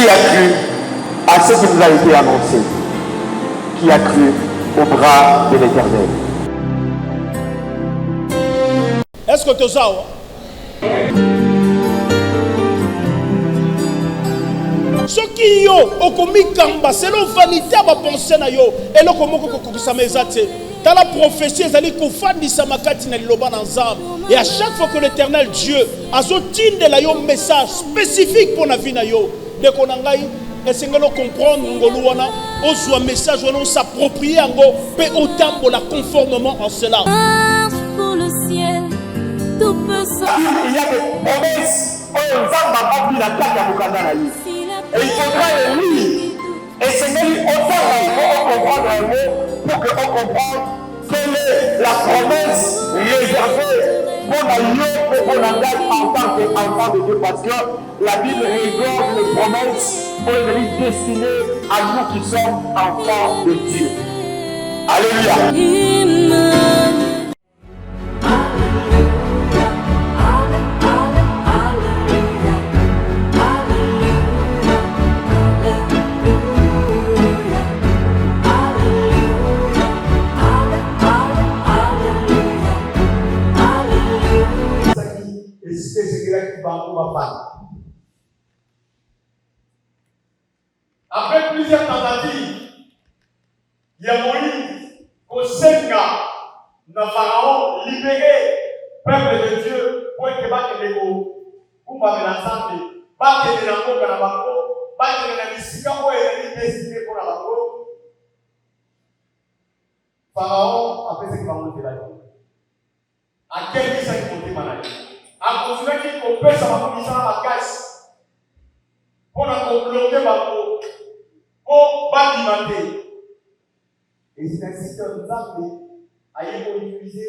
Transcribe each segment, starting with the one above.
Qui a cru à ce qui nous a été annoncé? Qui a cru au bras de l'Éternel? Est-ce que tu as ça? Ce qui yo okomi kamba selon vanité à ma pensée na yo et le komo ko sa mezate dans la prophétie ezali ko fandisa makati na liloba na nzambe et à chaque fois que l'Éternel Dieu azotinde la yo message spécifique pour la vie na yo de konangai esengelo comprendre ngolu wana ozwa message wana s'approprier yango pe otambola conformément en cela. Pour le ciel tout peut sortir. Il y a des promesses nzambe a la carte ya mokanda na ye. Et il faudra le lire. Et c'est même autant qu'on comprend un mot pour qu'on comprenne quelle est la promesse réservée pour la lieu pour qu'on engage en tant qu'enfant de Dieu. Parce que la Bible regorge les promesses pour les destinées à nous qui sommes enfants de Dieu. Alléluia. Après plusieurs tentatives, il y a Moïse, Kosenga, Pharaon, libéré le peuple de Dieu pour être battu les mots, pour faire l'ensemble, battre les langues dans la banque, battre les mystiques pour être destiné pour la banque. Pharaon a fait ce qu'il va monter là. À quel prix ça a monté malade? À cause de qu'il peut faire sa mission à la caisse pour la bloquer ma peau. Pour bâtimenter. Et c'est ainsi que nous avons utilisé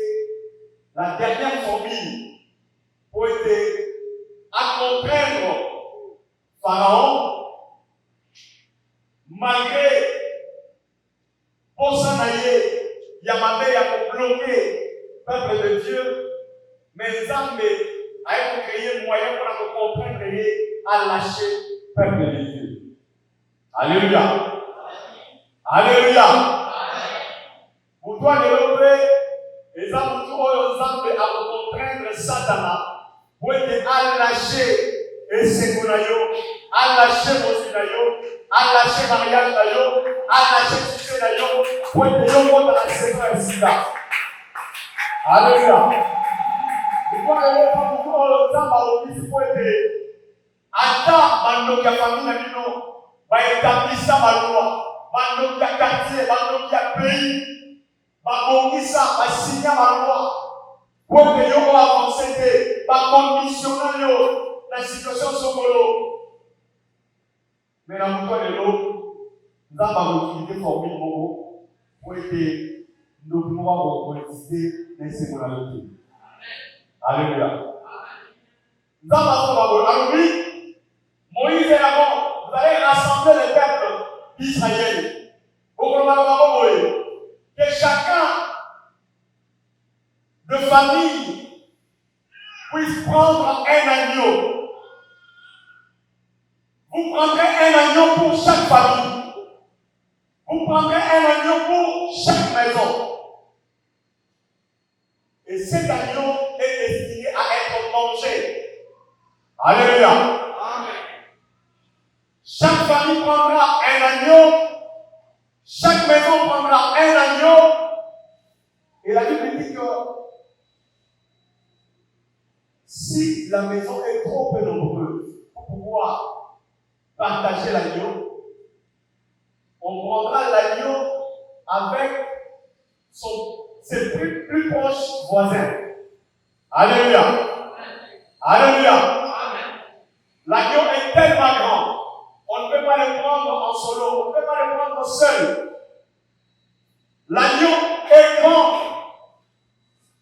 la dernière formule pour aider à contraindre Pharaon, malgré pour s'en aller, Yamabé a bloqué le peuple de Dieu, mais Zambé a créé un moyen pour contraindre à lâcher le peuple de Dieu. Alléluia. Alléluia. Pour toi, les hommes à contraindre Satan pour être à lâcher et Sekonayo, à lâcher Mosinayo, à lâcher mariage Nayo, à lâcher succès Nayo, pour être dans la séquence. Alléluia. Pour toi, les hommes pour être attends, dans la famille, va établir sa loi, va nous quartier, va nous pays, va bongisa, va signer ma loi. Pour que nous avancer, va conditionner la situation somolo. Mais dans le cas de l'eau, nous avons utilisé formule pour que nous pouvons politiser les sécularités. Alléluia. Nous avons Moïse est là-bas. Vous allez rassembler les peuples d'Israël. Que chacun de famille puisse prendre un agneau. Vous prendrez un agneau pour chaque famille. Vous prendrez un agneau pour chaque maison. Et cet agneau est destiné à être mangé. Alléluia. Chaque famille prendra un agneau, chaque maison prendra un agneau, et la Bible dit que si la maison est trop peu nombreuse pour pouvoir partager l'agneau, on prendra l'agneau avec ses plus proches voisins. Alléluia. Alléluia. L'agneau est tellement grand. On ne peut pas le prendre en solo, on ne peut pas le prendre seul. L'agneau est grand.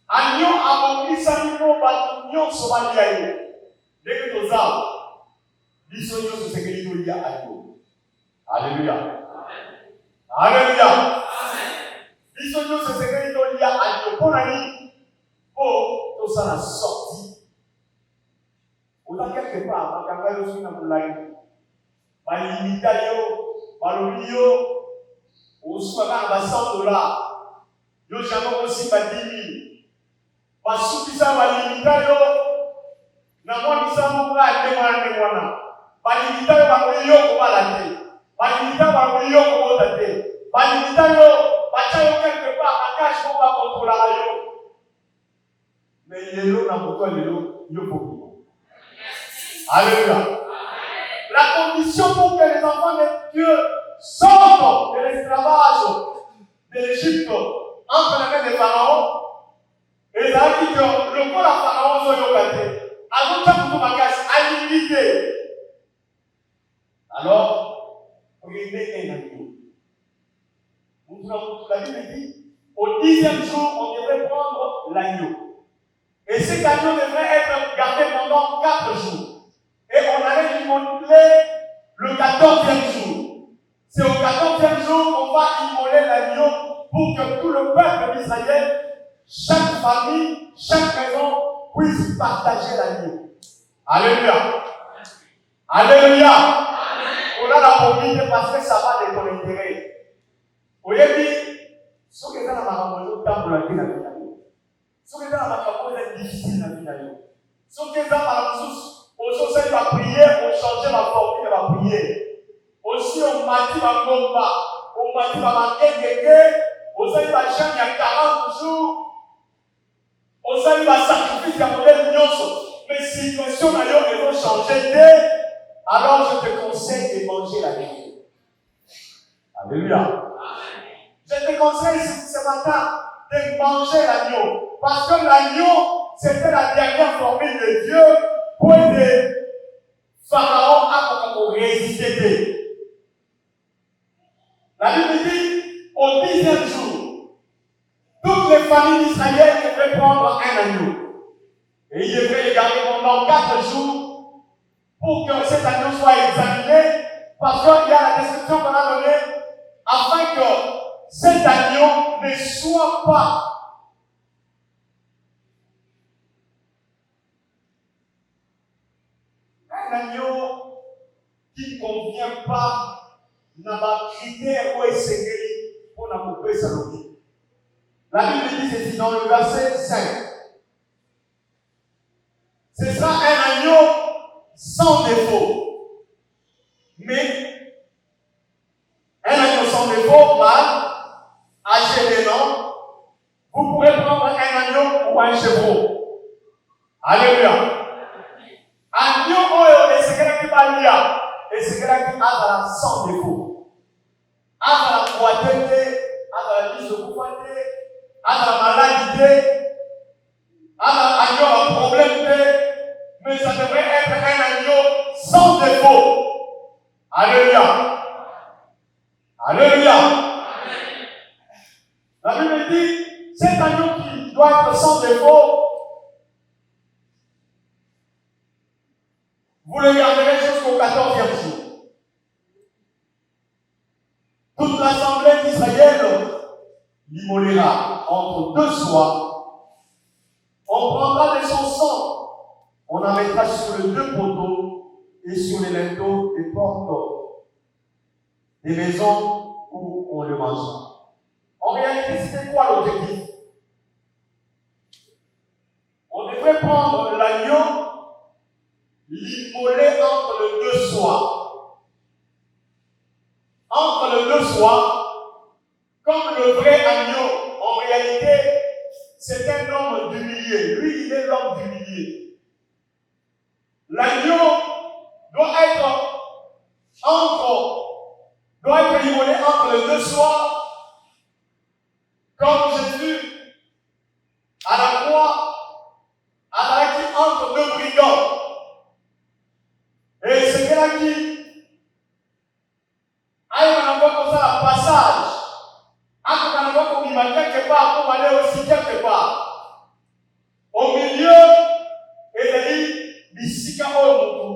Agneau a compris ça, l'agneau sera lié. Dès que nous avons, l'agneau se fait que nous y a agneau. Alléluia. Alléluia. L'agneau se fait que nous y a agneau. Pour la nuit, pour tout ça la sortie. On a quelque part, on a quelque chose dans la balimita yo, balobi yo, osukaka na $100. Yo jamais aussi ba 10 000. Basukisa balimita yo, na mwa misambo nga ate mwana. Balimita yo bakoyi yo kobala te. Balimita bakoyi yo kobota te. Balimita yo bacha yo quelque part bakashi ko bakontrolaka yo. Mais lelo na moto lelo yo poki. Alléluia. La condition pour que les enfants de Dieu sortent de l'esclavage de l'Égypte entre les mains des pharaons, et ça dit que le corps de pharaon soit yokaté. À limité. Alors, prenez un agneau. La Bible dit, au 10e jour, on devrait prendre l'agneau. Et cet agneau devrait être gardé pendant 4 jours. Et on allait immoler le 14e jour. C'est au 14e jour qu'on va immoler l'agneau pour que tout le peuple d'Israël, chaque famille, chaque maison puisse partager l'agneau. Alléluia. Alléluia. On a la promis parce que ça va de ton intérêt. Vous voyez, ce que dans la maramolo, tant pour la vie, la vie. Ce que dans la maramolo, c'est difficile la vie. Ce que dans la maramolo, on va prier, on change la formule de la prière. Aussi, on m'a dit ma combat, on m'a dit ma kékéké, on s'est dit ma chaîne il y a 40 jours, on s'est dit ma sacrifice il y a modèle nyonso. Mais si situation d'ailleurs elles vont changer, alors je te conseille de manger la viande. Alléluia. Je te conseille ce matin de manger l'agneau. Parce que l'agneau, c'était la dernière formule de Dieu pour aider Pharaon à résister. La Bible dit, au 10e jour, toutes les familles d'Israël devraient prendre un agneau. Et il devrait les garder pendant 4 jours pour que cet agneau soit examiné, parce qu'il y a la description qu'on a donnée, afin que cet agneau ne soit pas un agneau qui ne convient pas dans ma critère où est pour la couper sa logique. La Bible dit ceci dans le verset 5. Ce sera un agneau sans défaut. Mais un agneau sans défaut, mâle, âgé d'un an, vous pourrez prendre un agneau ou un chevreau. Alléluia. Agneau, et c'est quelqu'un qui va lire. Et c'est quelqu'un qui a sans défaut. A la croisette, a la liste de coupaté, a la maladie, a un problème, mais ça devrait être un agneau sans défaut. Alléluia. Alléluia. La Bible dit, cet agneau qui doit être sans défaut, vous le garderez jusqu'au 14e jour. Toute l'assemblée d'Israël l'immolera entre 2 soirs. On prendra de son sang, on en mettra sur les 2 poteaux et sur les linteaux des portes des maisons où on le mangera. En réalité, c'était quoi l'objectif? On devrait prendre l'agneau, l'immoler entre les 2 soirs. Entre les 2 soirs, comme le vrai agneau, en réalité, c'est un homme d'humilié. Lui, il est l'homme d'humilié. L'agneau doit être immolé entre les 2 soirs, comme Jésus, à la croix, à la qui entre 2 brigands. Et c'est là qui comme ça, le passage. On va quelque part pour aller aussi quelque part. Au milieu, Elie, Bissika Omoto,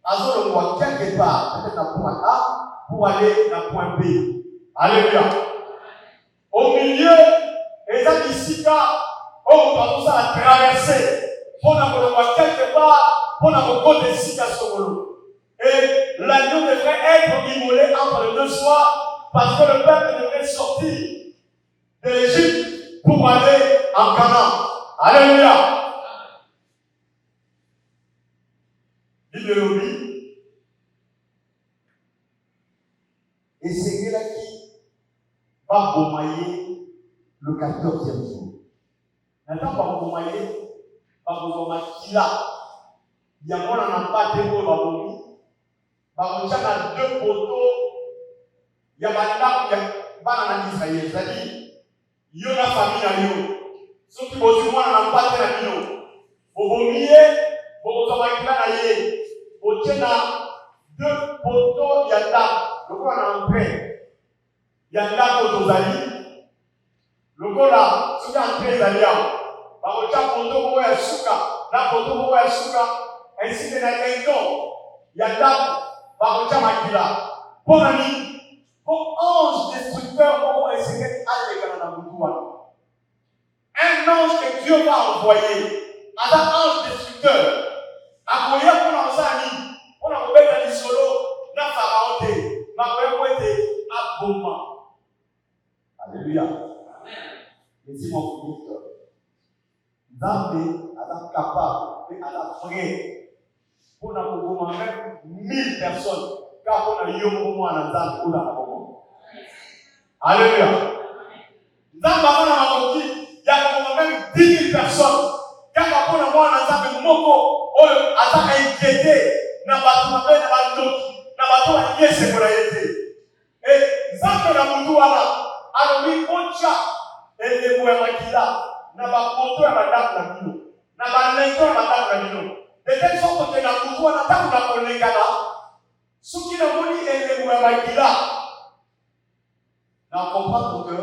Azo le voit quelque part, peut-être à point A, pour aller à point B. Alléluia. Au milieu, Elie, Bissika Omoto, tout ça a traversé. Pour avoir quelque part, pour avoir côté Sika Solo. Et l'agneau devrait le soir, parce que le peuple devrait sortir de l'Égypte pour aller en Canaan. Alléluia. Bible. Et c'est là qui va bomailler le 14e jour. Maintenant, va bomailler, va bomailler qui là. Il y a moi n'a pas de mots, va bomber. Va bomber dans 2 poteaux. Il y a maintenant, il y a pas en Israël. C'est-à-dire, il y a une famille à Lyon. Ceux qui vont dire moi n'a pas de Lyon. Vous bombiez, vous bomailler là, vous tenez dans 2 poteaux, il y a là. Le coup en entrée, il y a là pour amis. Le coup là, si vous entrez les alliants, vous avez poteau pour un souka, là poteau pour un souka, ainsi que dans les temps, il y a là, vous avez makila. Bon ami, pour 11 destructeurs, pour essayer d'aller dans la boudoir. Un ange que Dieu va envoyer, à un ange destructeur, à quoi il y a pour l'ensemble, on a ouvert les solos, n'a pas raté. Alléluia. Merci mon frère. Zambé est capable et à la frère pour nous même 1000 personnes car on a eu un moment à Zambé ou dans la moment. Alléluia. Zambé il y a même 10 000 personnes car on a moi à Zambé moko ou à inquiété n'a pas tout fait dans la note. Et Zambé na mundu wala alobi ocha ele muemakila na bapoto ya madamu na bino na balento ya madamu na bino de telle sorte que na mundu wana tangu na kolengana soki na moni ele muemakila na comprendre que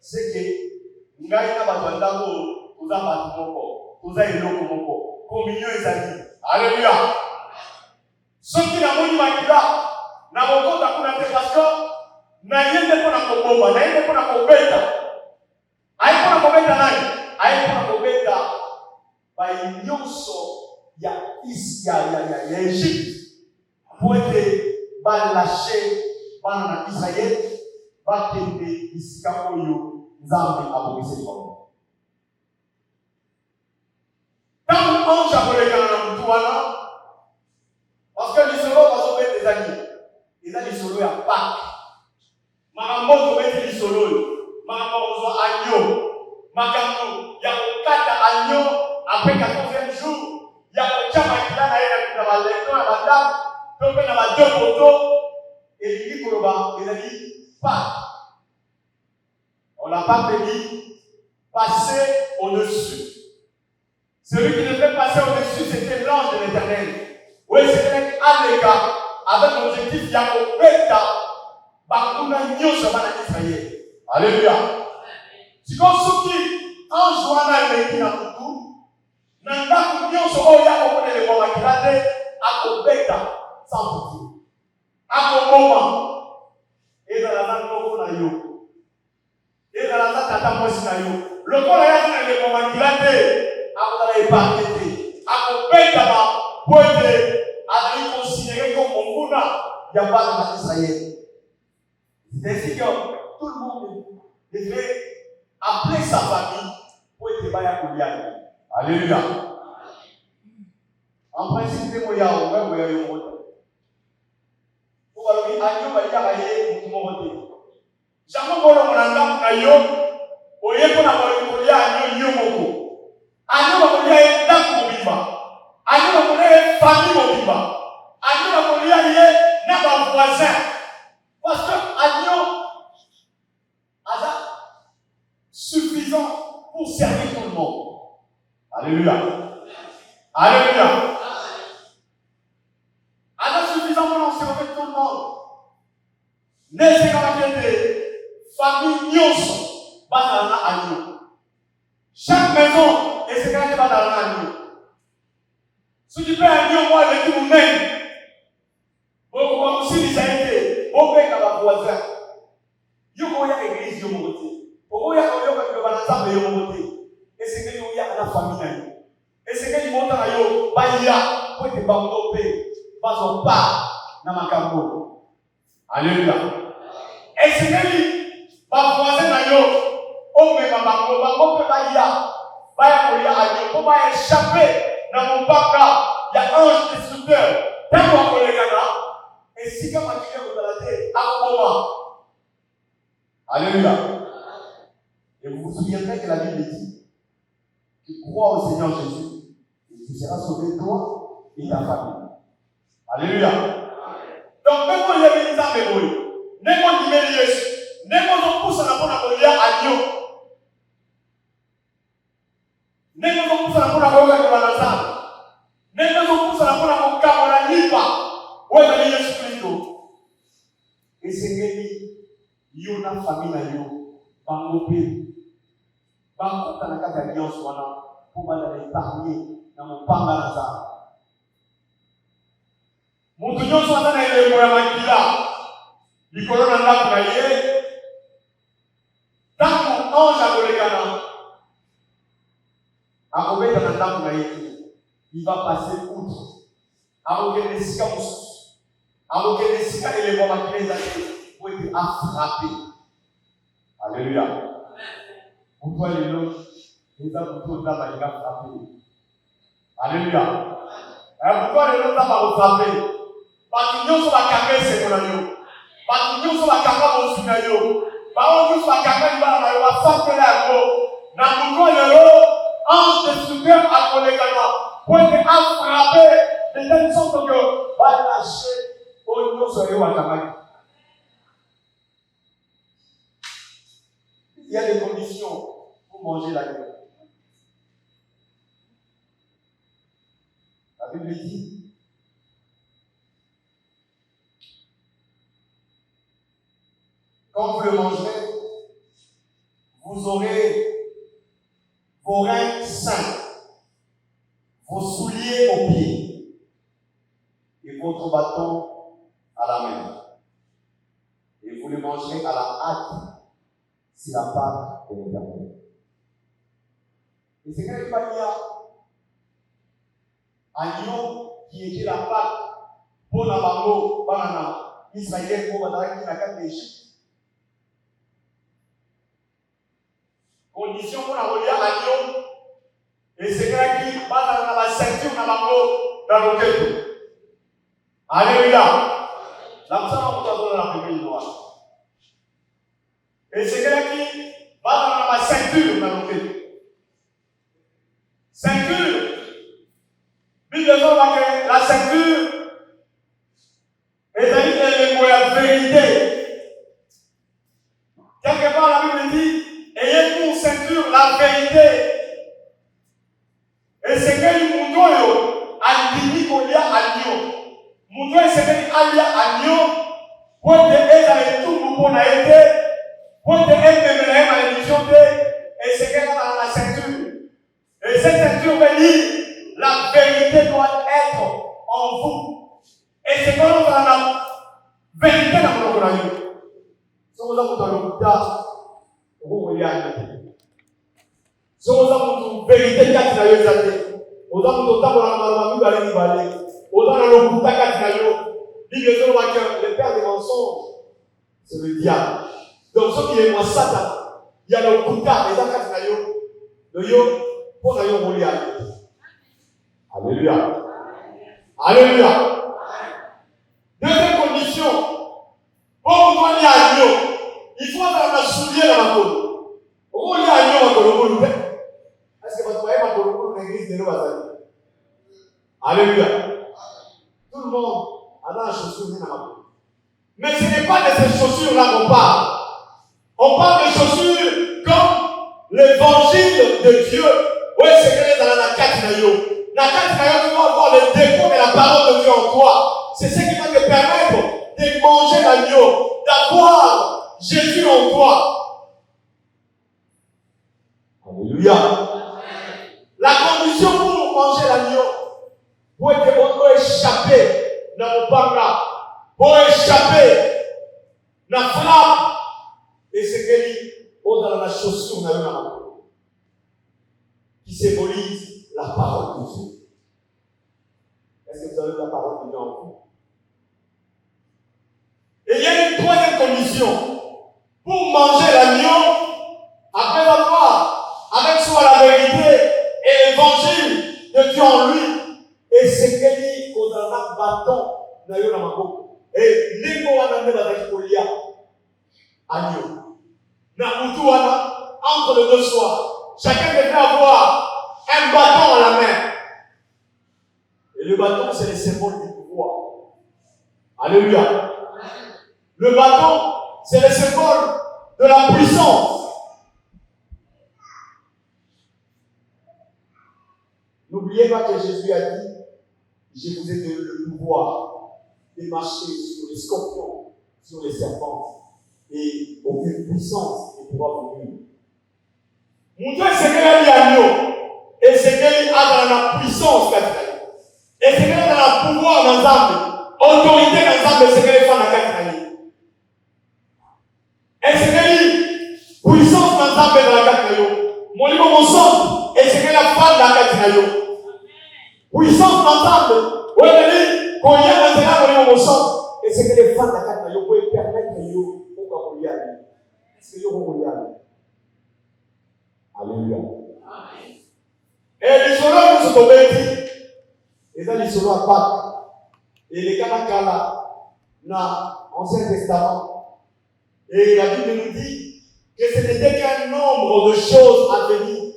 c'est que ngai na bato ndango tuza bato moko tuza eloko moko communion ezali. Alléluia. Soki na moni makila na bokota kuna te parce que na yende kuna kobomba na yende kuna kobeta aiko na kobeta nani aiko na kobeta ba nyonso ya Egypte pour être ba lâcher bana na Israël ba kende isika oyo Nzambe abongisi kwa tant ange akoleka na mutu wana parce que les solos vont sauver des amis. Ils ont des solos à Pâques. Makambo tobeti lisolo makambo zo agneau makambo ya kokata agneau après 14e jour ya kochama kila na yeye na balento na badam to pe na bajo poto elingi koloba ezali pas on l'a pas dit passer au-dessus. Celui qui devait passer au-dessus c'était l'ange de l'Éternel. Oui, c'était un gars avec l'objectif de Yakobeta, Bakuna Nyosa Bana Israël. Alléluia. Si vous souki, un jour na leki na kutu, nanda Nyosa Oya Okone le Momakilate, Akobeta, sans petit. Akoboma, et dans la zone Koko na yo, et dans la zone Tata Mosi na yo, le Kola na le Momakilate, Akobeta épargné, Akobeta ba, pour être à considéré comme mon Mouna, il n'y a pas d'Israël. C'est ainsi que tout le monde devrait appeler sa famille pour être baya Kouliani. Alléluia. En principe, c'est moi, on va y avoir. Pour aller à Dieu, il y a un peu. Jamais pour le monde, on a yo, au lieu qu'on a volé à Dieu, Yomoko. À Dieu, on a eu d'un coup, Aïe, on connaît famille Mobiba. Aïe, on connaît n'a voisin. Parce que Aïe, a suffisant pour servir tout le monde. Alléluia. Alléluia. A suffisant pour servir tout le monde. N'est-ce pas des familles nyos, badana Aïe. Chaque maison est sécrétée badana Aïe. Si tu peux aller moi avec tout le monde, vous aussi les aider, vous pouvez avoir voisin. Vous pouvez aller à l'église de mon côté. Vous pouvez aller à l'église de mon côté. Et c'est que vous avez la famille. Et c'est que vous montrez à vous, Baya, pour que vous ayez pas dans ma cambo. Alléluia. Et c'est que ma voisin n'a yo, oh mais maman peut pas y aller, pour pas échapper dans mon papa, il y a un ange destructeur. Tant qu'on les gars, et si comme tu viens de la terre, à un moment. Alléluia. Et vous vous souviendrez que la Bible dit, tu crois au Seigneur Jésus, et tu seras sauvé toi et ta famille. Alléluia. Donc, même quand il y a des armes, même quand il y a des Jésus, même quand on pousse à la bonne à Dieu, même quand on pousse à la bonne à Dieu, même quand on pousse à la bonne à Dieu, où est Jésus Christ? Et c'est que il y a une famille dans yo, dans nos pays, dans la carte d'alliance, pour l'épargner dans mon panga. Mon Dieu soit dans les moyens qui là. Il colonne en là pour aller. Tant qu'on ange à Golegana, à Robert dans la table pour aller, il va passer outre. À Robert des Sikamus, à Robert des Sika et les bombes qui les années pour être frappés. Alléluia. Pour toi, les loges, les hommes pour toi, ils vont frapper. Alléluia. Pour toi, les loges, ils vont frapper. Parce que nous sommes capables de se faire. Parce que nous sommes capables de se faire. Parce que nous sommes capables de se faire. Dans le monde, ange destructeur à Colégana, pour être frappé de telle sorte que va lâcher au nom de Dieu. Il y a des conditions pour manger la gueule. La Bible dit, quand vous le mangerez, vous aurez vos reins sains, vos souliers aux pieds et votre bâton à la main. Et vous le mangerez à la hâte si la part est éternelle. Et c'est qu'il y a agneau qui était la pâte pour la bango, banana, Israël pour la qui n'a qu'à d'Égypte. Condition pour la relier à agneau. Et c'est qu'il qui va dans la ceinture dans la bango, dans le quai. Alléluia. La personne va vous donner la première noire. Et c'est quelqu'un qui va dans la ceinture dans le quai. Ceinture. Bible va que la ceinture est le mot la vérité. Quelque part, la Bible dit ayez pour ceinture la vérité. Et c'est que le mouton a dit qu'on y a agneau. Mouton c'est que y a agneau pour te aider à tout le monde a été. Pour te aider à l'émission et c'est que dans la ceinture. Et cette ceinture veut dire la vérité doit être en vous. Et c'est quand on a la vérité dans notre royaume. Si vous avez dans le cas, vous voyez à l'été. Si vous avez une vérité qui a été dans vous avez un temps pour la Bible aller balai. Vous avez le coup le père des mensonges, c'est le diable. Donc, ce qui est moi, Satan, il y a le coup les actes de yo, pour nous rouler à l'été. Alléluia. Alléluia. Deuxième condition, pour vous donner à Dieu, il faut avoir un soulier dans la peau. Vous voulez à Dieu dans le monde. Est-ce que vous voyez dans le monde l'église de l'Ouazali? Alléluia. Tout le monde a un chaussure dans la peau. Mais ce n'est pas de ces chaussures-là qu'on parle. On parle de chaussures comme l'évangile de Dieu. Oui, c'est que dans la carte de la carte d'ailleurs, tu dois avoir le dépôt de la parole de Dieu en toi. C'est ce qui va te permettre de manger l'agneau, d'avoir Jésus en toi. Alléluia. La condition pour manger l'agneau, pour échapper dans le banga, pour échapper dans la flamme, et c'est que dans la chaussure qui symbolise la parole de Dieu. Est-ce que vous avez la parole de Dieu en vous? Et il y a une troisième condition esengeli kozala na bâton na yo na maboko. Et ndenge wana nde bazalaki kolia agneau. Na mutu wana, entre les deux soirs, chacun devait avoir un bâton à la main. Et le bâton, c'est le symbole du pouvoir. Alléluia. Le bâton, c'est le symbole de la puissance. N'oubliez pas que Jésus a dit, je vous ai donné le pouvoir de marcher sur les scorpions, sur les serpents, et aucune puissance ne pourra vous nuire. Mon Dieu, c'est qu'il y a l'agneau, et c'est qu'il a dans la puissance catholique, et c'est qu'il a dans le pouvoir dans l'âme, autorité dans l'âme, c'est qu'il est dans la catholique. Et c'est qu'il puissance dans l'âme et dans la catholique. Mon livre, mon sang, et c'est qu'il a femme dans la catholique. Puissance d'ensemble. Oui, mais quand il y a maintenant mon sang, et c'est que les femmes d'Akata, vous pouvez permettre yo pour y aller. Est-ce que yo vous y aller? Alléluia. Et les soldats nous sont tombés. Et ça, les soldats à Pâques. Et les Kanakala, dans l'Ancien Testament. Et la Bible nous dit que ce n'était qu'un nombre de choses à venir.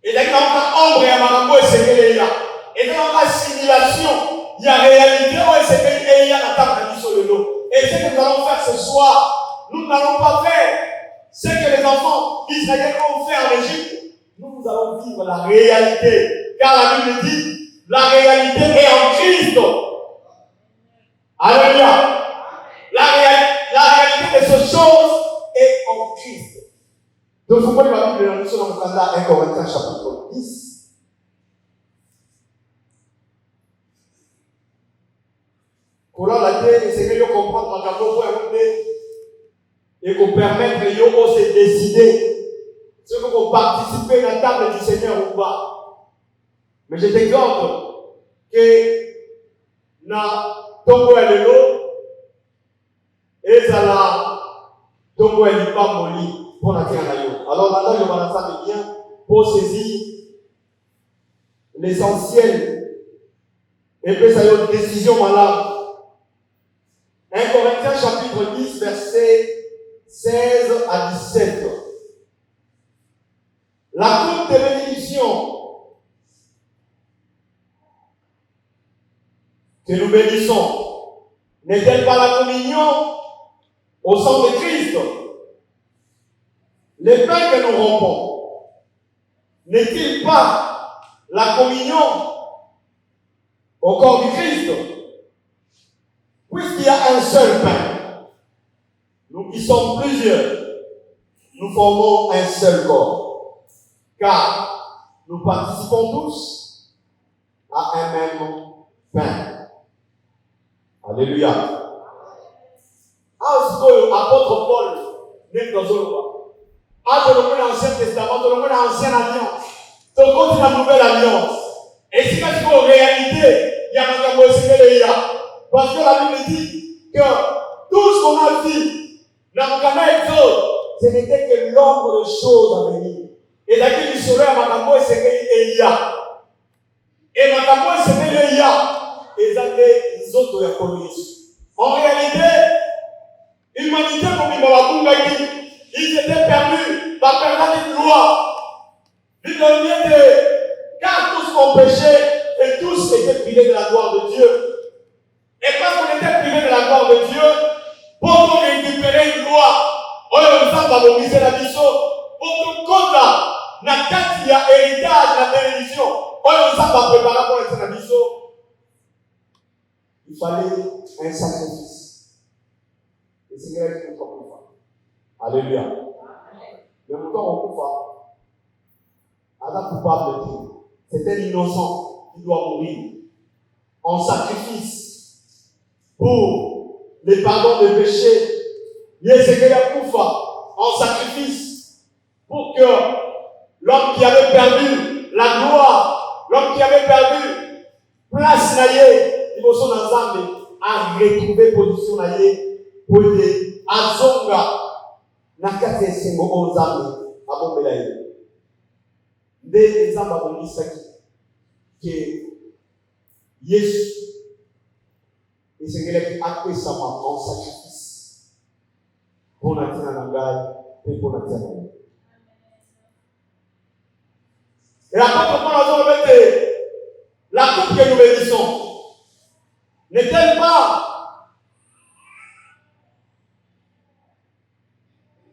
Et là, il y a un nombre et un marambo et c'est que les gars. Et dans l'assimilation, il y a réalité, c'est qu'il y a la table sur le lot. Et ce que nous allons faire ce soir, nous n'allons pas faire ce que les enfants israéliens ont fait en Égypte. Nous allons vivre la réalité. Car la Bible dit, la réalité est en Christ. Alléluia. La réalité de ces choses est en Christ. Donc, vous voyez la Bible, nous sommes dans 1 Corinthiens chapitre 10. Pour la terre, c'est que vous comprenez ma gamme et qu'on permette de se décider ce que vous participez à la table du Seigneur ou pas. Mais je t'exhorte que na Tongo et l'eau et la Tongo et l'Ipamoli pour la terre. Alors là, je vais la bien pour saisir l'essentiel et puis ça y a une décision malade. 1 Corinthiens chapitre 10, versets 16 à 17. La coupe de bénédiction que nous bénissons n'est-elle pas la communion au sang de Christ? Les pains que nous rompons n'est-il pas la communion au corps du Christ? Puisqu'il y a un seul pain, nous qui sommes plusieurs, nous formons un seul corps, car nous participons tous à un même pain. Alléluia. Apôtre Paul, n'est pas dans l'Ancien Testament, dans l'Ancienne Alliance, dans la Nouvelle Alliance. Et si tu en réalité, il y a un peu parce que la Bible dit que tout ce qu'on a vu dans le ce n'était que l'ombre de choses à venir. Et là, il serait à Makambo et c'est qu'il y a. Et Makambo et c'est qu'il y a. Et ça fait les autres de la communiste. En réalité, l'humanité, comme ils étaient perdus par perdre une loi. L'Bible dit que car tous ont péché et tous étaient privés de la gloire de Dieu. Et parce qu'on était privé de la gloire de Dieu, pour récupérer une loi, on va mobiliser la mission, pour tout compte là, il y a héritage, la bénédiction, on va préparer pour la mission. Il fallait un sacrifice. Et c'est vrai que nous sommes coupés. Alléluia. Mais pourtant on coupe. Adam coupable de tout. C'est un innocent qui doit mourir en sacrifice. Pour les pardons des péchés, en sacrifice, pour que l'homme qui avait perdu la gloire, l'homme qui avait perdu place naïe, il va son ensemble à retrouver position naïe pour aider à zonga nakate sengo onzambe abomelaye. Des exemples abondissaki que Yesu esengelaki apesama en sacrifice mpona ntina na ngai mpe mpona ntina na ye. Et l'apôtre Paul a dit la coupe que nous bénissons n'est-elle pas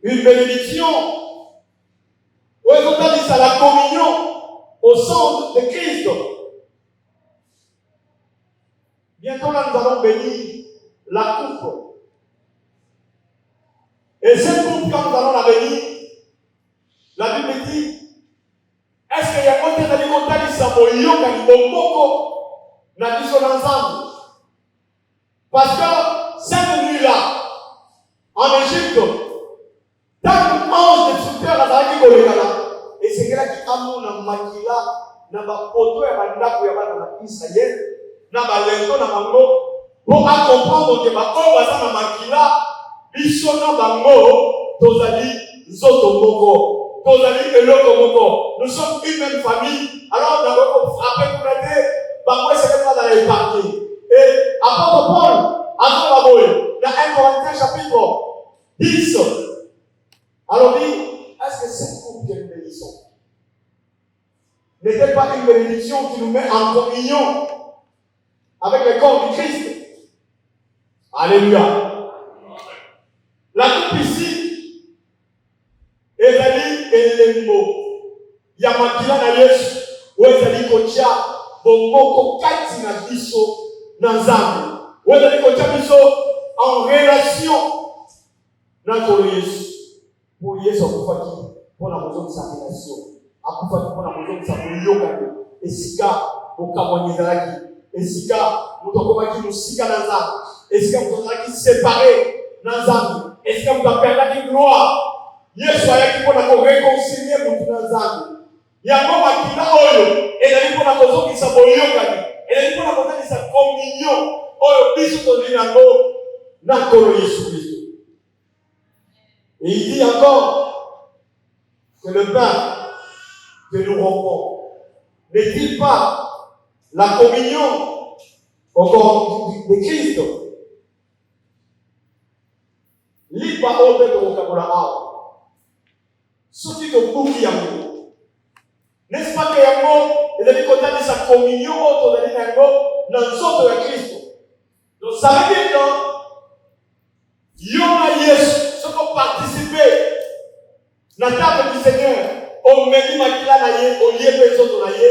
une bénédiction ou est-ce à la communion au sang de Christ? Bientôt là, nous allons bénir la coupe. Et cette coupe, quand nous allons la bénir, la Bible dit, est-ce qu'il y a côté de l'Écoutali Samoyo qui est beaucoup dans l'Écoutali ensemble? Parce que cette nuit-là, en Égypte, tant que l'ange destructeur a été collé là, et c'est là qui a mon maquilla, n'a pas poto et n'a pas dans Israël, n'a pas l'enco, n'a pas l'eau, pour comprendre que ma pauvre a na maquilla, ils sont dans bango, tozali, zoto moko. Nous sommes une même famille. Alors on a frappé pour l'aider. C'est pas dans les parties. Et apôtre Paul, dans 1 Corinthiens chapitre 10, alors dit, est-ce que cette coupe que nous bénissons n'est-elle pas une bénédiction qui nous met en communion avec le corps du Christ? Alléluia. La coupe ici, ezali elembo ya makila na Yesu wezali kotia bomoko kati na biso na Nzambe, wezali kotia biso en relation na nkolo Yesu. Po Yesu akufaki mpona kozongisa relation, akufaki mpona kozongisa boyokani esika bokamwani ezalaki, esika moto akomaki mosika na Nzambe, esika moto azalaki séparé na Nzambe, esika moto aperdaki gloire. Yesu ayaki mpona koreconcilie mutu na Nzambe. Yango makila oyo ezali mpona kozongisa boyokani, ezali mpona kozongisa communion oyo biso tozali yango na nkolo Yesu Kristo. Et il dit encore que le pain que nous rompons n'est-il pas la communion au corps de Christ? Lipa ope tokokabola awa. Soki tobuki yango, n'est-ce pas que yango ezali kotali sa communion oyo tozali na yango na nzoto ya Kristo? Donc ça veut dire que yo na Yesu soko participer na table du Seigneur omeli makila na ye olie mpe nzoto na ye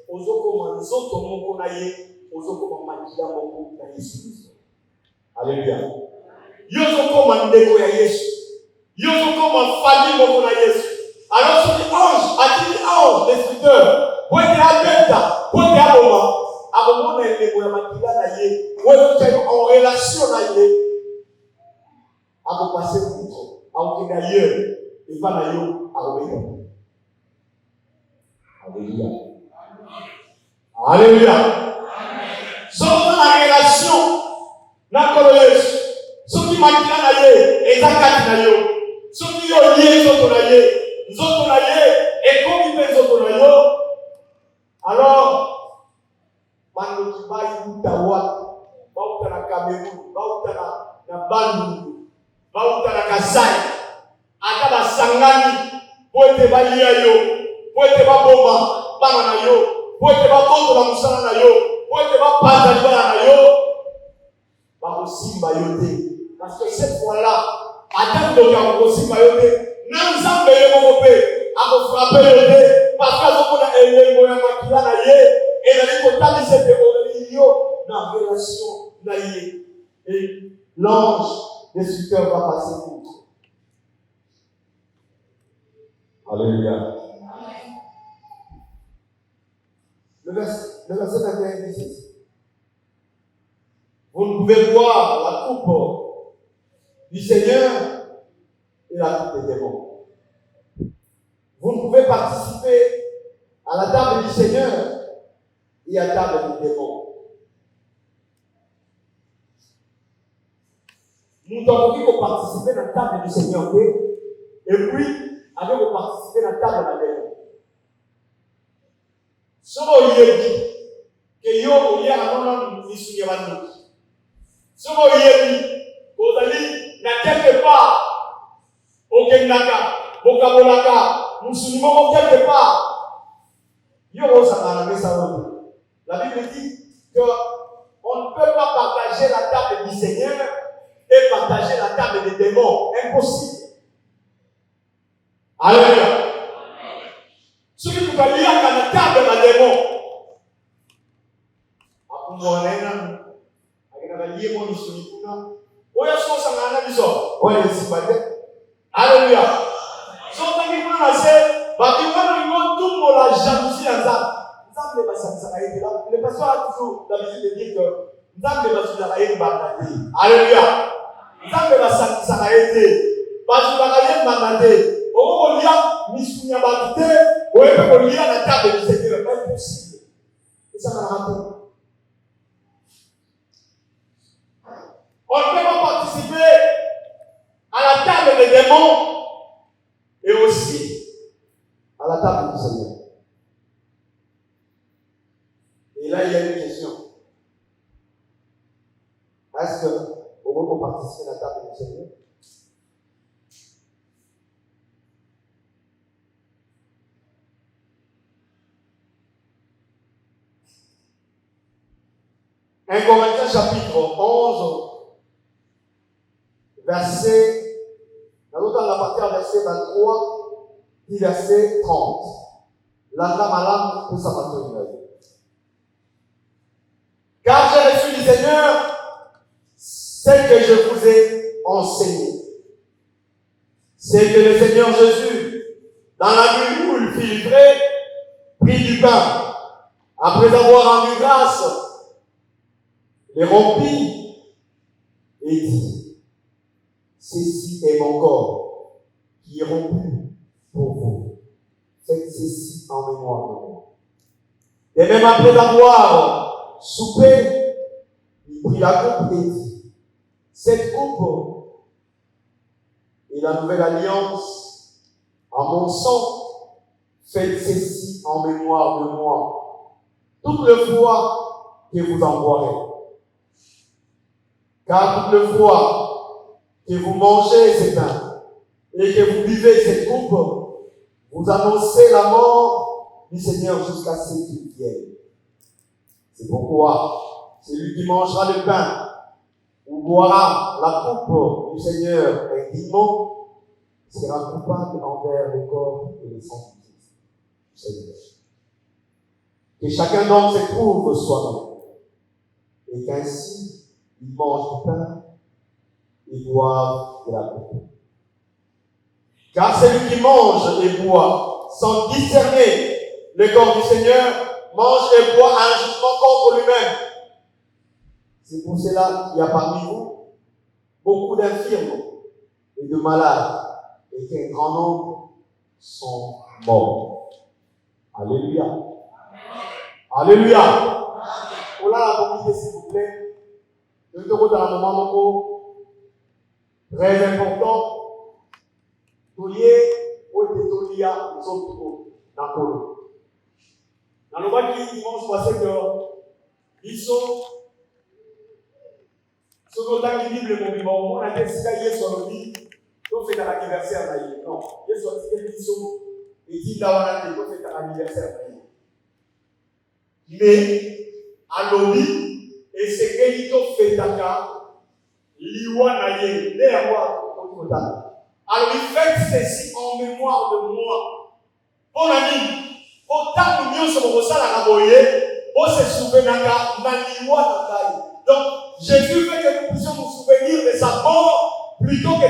ozokoma nzoto moko na ye ozokoma makila moko na Yesu Kristo. Alléluia. Yo ozokoma ndeko ya Yesu. Yo ozokoma famille moko na Yesu. Alors ce qui ange, a-t-il ange, destructeur, pour être abeta, pour être aboma, aboma na ndeko ya makila na ye, oyo en relation na ye, abopasser outre, aokende ailleurs, et pas na yo, abomeka. Alléluia. Alléluia. Sauf dans la relation, na nkolo Yesu, soki makila na ye, ezakati na yo, soki yo lié nzoto na ye, nzoto na ye, ekomi mpe nzoto na yo, alors, bandoki bayuta wapi, bauta na Cameroun, bauta na Bandundu, bauta na Kasai, ata basangani, po ete balia yo, po ete baboma bana na yo, po ete babotola mosala na yo, po ete bapata libala na yo, bakosimba yo te. Parce que cette fois-là, ata ndoki akosimba yo te, na Nzambe ye moko mpe akofrape yo te, parce que azomona elembo ya makila na ye ezali kotalisa ete ozali yo na relation na ye. Et l'ange destructeur va passer outre. Alléluia. Le verset 21 dit ceci. Vous ne pouvez boire la coupe du Seigneur et la coupe des démons. Vous ne pouvez participer à la table du Seigneur et à la table des démons. Nous devons participer à la table du Seigneur et puis avec participer à la table des démons. Ce que Et yo, il y a un nom qui est venu. Ce mot y quelque part, au Kenaka, au Kabolaka, Moussoulimo, quelque part. La Bible dit qu'on ne peut pas partager la table du Seigneur et partager la table des démons. Impossible. Alléluia. Ce qui peut pas lire qu'à la table des démons. Alléluia. So tangi kuna nase, baki wana ngotu mo la jalousie en ça. Nzambe basakisa été là. Le pasteur a toujours l'habitude de dire que Nzambe basakisa été bandate. Alléluia. Nzambe basakisa été. Basakisa bandate. Omo lia misunya bakite, oepe lia na table du Seigneur, pas possible. Et ça m'a raté. On ne peut pas participer à la table des démons et aussi à la table du Seigneur. Et là, il y a une question. Est-ce qu'on peut participer à la table du Seigneur? Un Corinthiens chapitre 11, verset, dans la partie verset 23, puis verset 30. La malam pour sa matin. Car j'ai reçu du Seigneur ce que je vous ai enseigné. C'est que le Seigneur Jésus, dans la nuit où il fut livré, prit du pain. Après avoir rendu grâce, les rompit et dit, ceci est mon corps qui est rompu pour vous. Faites ceci en mémoire de moi. Et même après avoir soupé, il prit la coupe et dit, cette coupe est la nouvelle alliance en mon sang. Faites ceci en mémoire de moi. Toutes les fois que vous en boirez. Car toutes les fois que vous mangez ce pain et que vous buvez cette coupe, vous annoncez la mort du Seigneur jusqu'à ce qu'il vienne. C'est pourquoi celui qui mangera le pain ou boira la coupe du Seigneur indignement sera coupable envers le corps et le sang du Seigneur. Que chacun d'entre se trouve soi-même et qu'ainsi ils mangent du pain et boivent de la coupe. Car celui qui mange et boit sans discerner le corps du Seigneur mange et boit un jugement contre lui-même. C'est pour cela qu'il y a parmi vous beaucoup d'infirmes et de malades et qu'un grand nombre sont morts. Alléluia. Alléluia. Pour la communauté, s'il vous plaît. Je te retrouve dans un moment très important. Toulier ou détolia nous sommes tous dans le colo. Dans le bas qui dimanche passé que ils sont sur le temps qui Bible mon vivant. On a dit que sur le lit, on fait un anniversaire là. Non, il y a sorti que ils sont et dit là on a fait un anniversaire là. Mais à l'objet et c'est qu'il faut faire d'accord, l'Iwanaye, les avoir au total. Alors, il fait ceci en mémoire de moi. Bon ami, autant que nous sommes au sol à la boye, on se souvient de l'Iwanaye. Donc, Jésus veut que nous puissions nous souvenir de sa mort plutôt que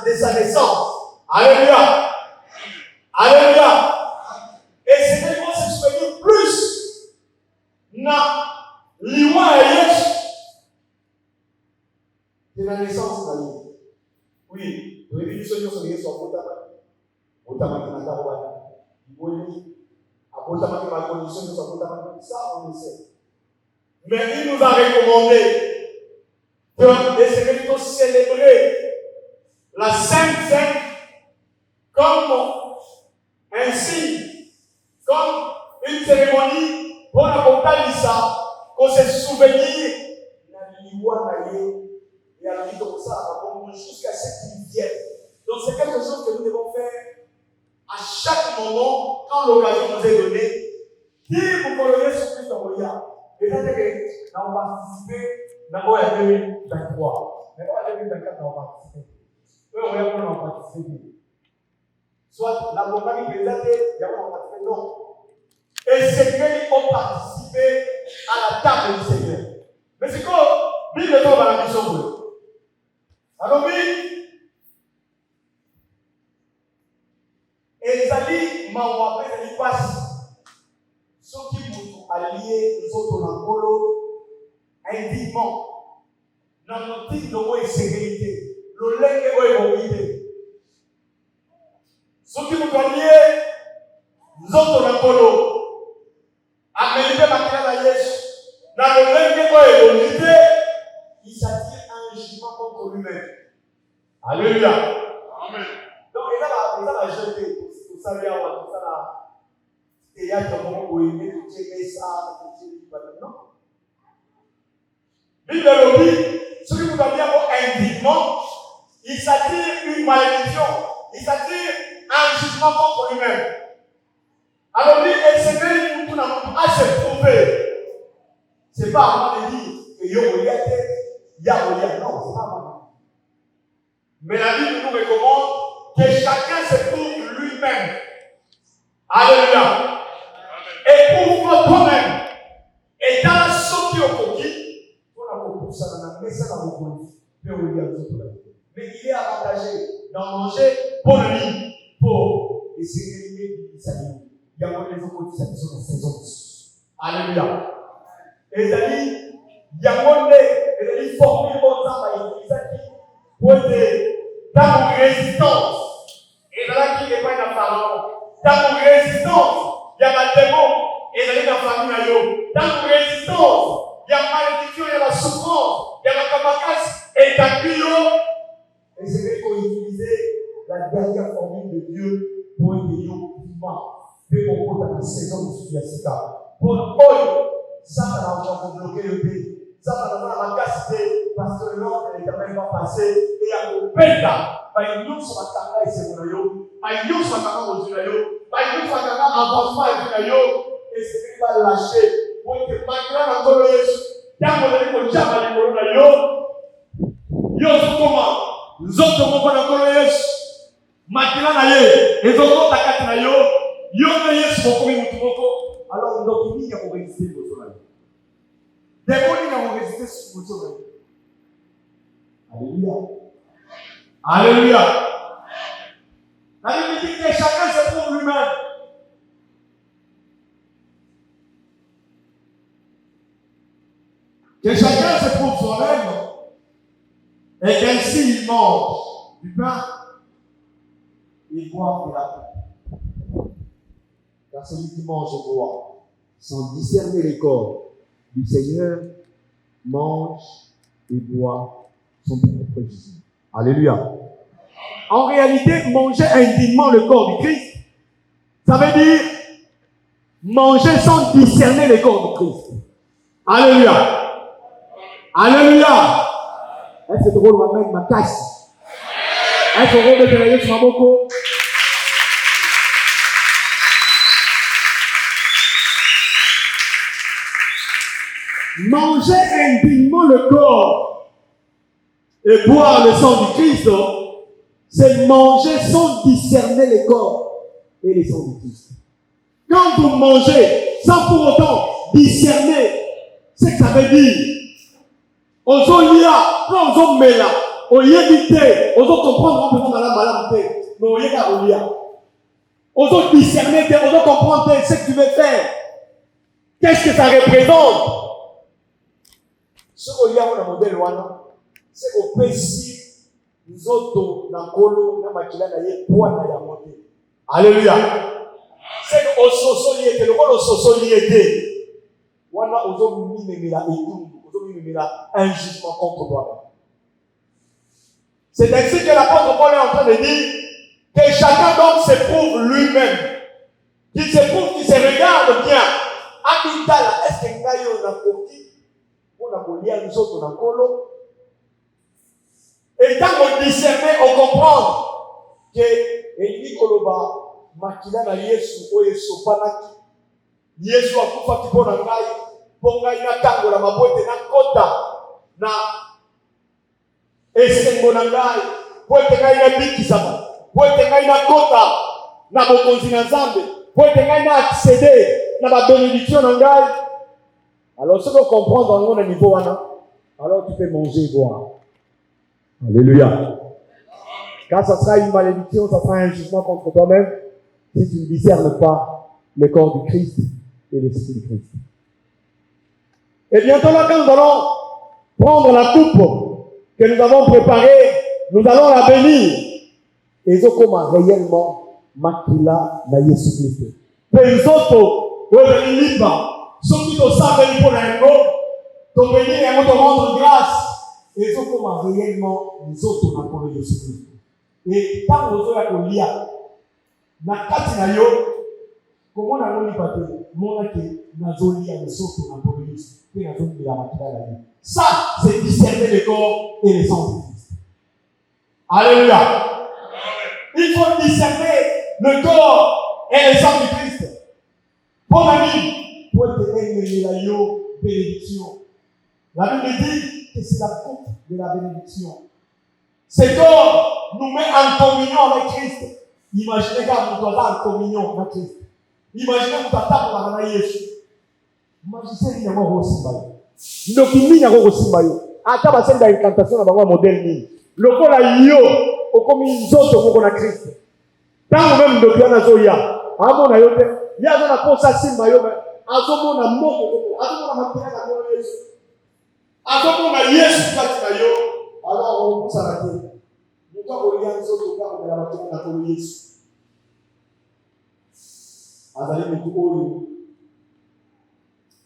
de sa naissance. Alléluia. Alléluia. Et c'est que nous se souvenir plus. Non. Liwa Yesh de la naissance de la vie. Oui, les bénédictions sont liées sur Botama qui n'a pas de à Botama qui m'a conditionné sur Botama, ça on le sait. Mais il nous a recommandé de célébrer la Sainte Seine comme un signe, comme une cérémonie pour la Botalissa. qu'on se souvenir et à la vie comme ça, jusqu'à ce qu'il vienne. Donc c'est quelque chose que nous devons faire à chaque moment, quand l'occasion nous est donnée. Si vous connaissez ce Christ en Moya, peut-être que nous avons participé dans le 2023. Mais en 2024, nous avons participé. Eux, on a participé. Soit la compagnie présentée, il y a un participé. Non. Et c'est qu'ils ont participé à la table du Seigneur. Mais c'est quoi? Bible est dans la mission bleue. Alors oui, ezali mawa pe ezali pasi soki mutu alie nzoto na nkolo indignement na motindo oyo esengeli te lolenge oyo ebongi te soki mutu alie nzoto na nkolo ameli mpe makila na yesu na lolenge oyo ebongi te il s'attire un jugement contre lui-même. Alléluia. Amen. Donc, il a la jeté. Vous savez, il y a un moment où il met tout ça, non. Bible le dit, celui qui va bien indignement, il s'attire une malédiction, il s'attire un jugement contre lui-même. Alors, lui, il s'est mis à se prouver. Ce n'est pas à moi de dire que il y a non, c'est pas moi. Mais la Bible nous recommande que chacun se prouve lui-même. Alléluia. Éprouve-toi toi-même. Et dans ce qui est au coquille, on a beaucoup ça dans la messe dans le mais il est avantagé d'en manger pour lui, pour essayer de s'aligner. Il y a des autres qui sont dans la saison. Alléluia. Et il y a des formules pour dans résistance. Et là qui n'est pas dans pharaon. Dans résistance, il y a ma démon. Et dans la famille, dans résistance, il y a malédiction, il y a la souffrance, il y a la kamakas et ta bio. Et c'est vrai qu'il faut utiliser la dernière formule de Dieu pour aider nous vivants. Mais pour dans la saison de Sufiasika. Pour eux, ça va bloquer le pays. Ça va avoir la capacité parce que l'ordre n'est quand même pas passé et il y a un penda. Il y a un travail et c'est mon aïe. Il y a un travail et c'est mon aïe. Il y a un travail avancement et c'est mon aïe. Et c'est qu'il va lâcher. Pour que malgré la colère, il y a un travail pour jamais le aïe. Il y a un comment. Nous autres, on va la colère. Maintenant, les autres, la carte aïe. Il y a un aïe, c'est mon commun. Alors, nous avons dit qu'il y a un récit de votre aïe. Des gens qui ont résisté sur le sauver. Alléluia. Alléluia. La Bible dit que chacun se prouve lui-même. Que chacun se prouve soi-même. Et qu'ainsi il mange du pain et boit de la coupe. Car celui qui mange et boit, sans discerner les corps du Seigneur, mange et boit son propre jugement. Alléluia. En réalité, manger indignement le corps du Christ, ça veut dire manger sans discerner le corps du Christ. Alléluia. Alléluia. Est-ce que tu vas mettre ma casse? Est-ce que tu vas mettre ma boko? Manger indignement le corps et boire le sang du Christ, c'est manger sans discerner le corps et le sang du Christ. Quand vous mangez sans pour autant discerner ce que ça veut dire, on s'en ira, quand on s'en met là, on y évite, on s'en comprendre, on peut faire la maladie, mais on y est là, on y a. On s'en discerner, on s'en comprendre ce que tu veux faire. Qu'est-ce que ça représente? Ce qu'on y a dans le modèle, c'est qu'on peut si nous autres, dans le colo, dans le makila, dans le monté. Alléluia. C'est qu'on s'osso lié, le rôle s'osso lié. On a aujourd'hui mis un jugement contre toi. C'est ainsi que l'apôtre Paul est en train de dire que chacun donc se prouve lui-même. Qu'il se prouve, qu'il se regarde bien. Amitala, est-ce que Ngayo n'a pas dit? kolia nzoto na nkolo. Et tant qu'on discerne, on comprend que elingi koloba makila na Yesu oyo esopanaki. Yesu akufaki mpo na ngai, mpo ngai natangola mabote nakota na esengo na ngai, mpo ete ngai nabikisama, mpo ete ngai nakota na bokonzi na Nzambe, mpo ete ngai na accéder na babénédiction na ngai. Alors si on comprend dans le niveau wana, alors tu peux manger et boire. Alléluia. Quand ça sera une malédiction, ça sera un jugement contre toi-même si tu ne discernes pas le corps du Christ et l'esprit du Christ. Et bientôt là, quand nous allons prendre la coupe que nous avons préparée, nous allons la bénir. Et ça comme réellement makila na Yesu Christ. Pensoto, ouais, liba. Ceux qui te savent pour l'ingo, ton bénir et te rendre grâce. Et ça comme réellement nous autres on a pour Yesu Christ. Et tant nous avons lire na kati na yo comment na ngoni pate mona ke nazoli ya nous on a pour Yesu. Et nazoli la makila la vie. Ça c'est discerner le corps et les sang de Christ. Alléluia. Il faut discerner le corps et les sang du Christ. Bon ami, pour te aimer la yo bénédiction. La Bible dit que c'est la coupe de la bénédiction. Ce corps nous met en communion avec Christ. Imaginez quand nous sommes en communion avec Christ. Imaginez que nous sommes en Jésus. Imaginez que nous sommes en Jésus. Nous sommes en Jésus. Ata basenda incantation na bango modèle ni. Lokola yo okomi nzoto ko na Christ. Tango même ndoki na zoya. Amona yote. Ya na kosa simba yo. Azomona moko, azomona makina na Yesu. Azomona Yesu kati na yo. Alors on s'arrête. Nous avons rien nzoto ka na makina na Yesu. Azali mutu oyo.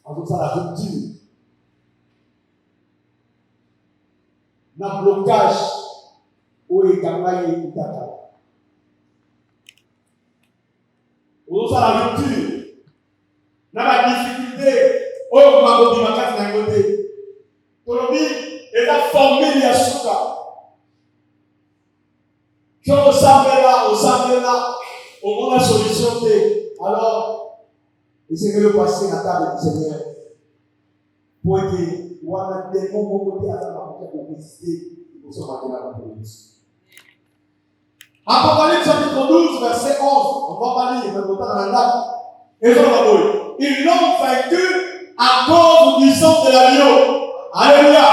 Azosala rupture. Na blocage oyo ekangai itaka. Ozosala rupture. Na la difficulté oyo makobi makati na ngote. Tolobi eza formule ya suka. Quand osambela, on a la solution te. Alors, essayez de passer à la table du Seigneur. Pour que wana démon beaucoup de azama pour résister pour se battre la police. Apocalypse chapitre 12 verset 11. On va pas lire, mais on va dans la date. Et ils l'ont vaincu à cause du sang de l'agneau. Alléluia.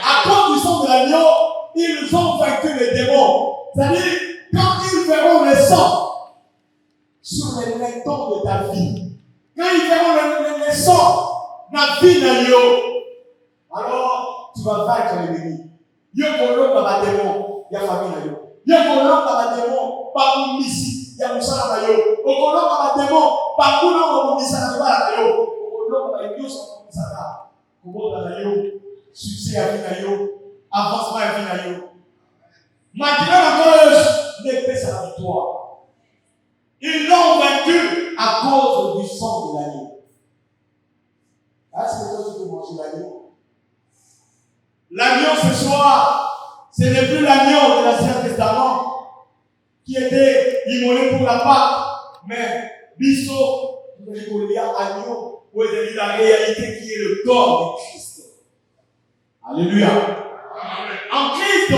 À cause du sang de l'agneau, ils ont vaincu les démons. C'est-à-dire, quand ils verront le sang sur les lintons de ta vie, quand ils verront le sang dans la vie de l'agneau, alors tu vas vaincre l'ennemi. Yo kolo ba démon, ya famille na yo. Yo kolo ba démon, pa misi, ya musala na yo. Okolo ba démon, pa kuno mo misala na yo. Okolo ba yo so misala. Komo na yo, succès à vie na yo, avancement à vie na yo. Maintenant la cause n'est pas sa victoire. Ils l'ont vaincu à cause du sang de l'agneau. Est-ce que toi tu peux manger l'agneau? L'agneau ce soir, ce n'est plus l'agneau de l'Ancien Testament qui était immolé pour la Pâque, mais biso, nous allons lire agneau, où est la réalité qui est le corps de Christ. Alléluia. En Christ,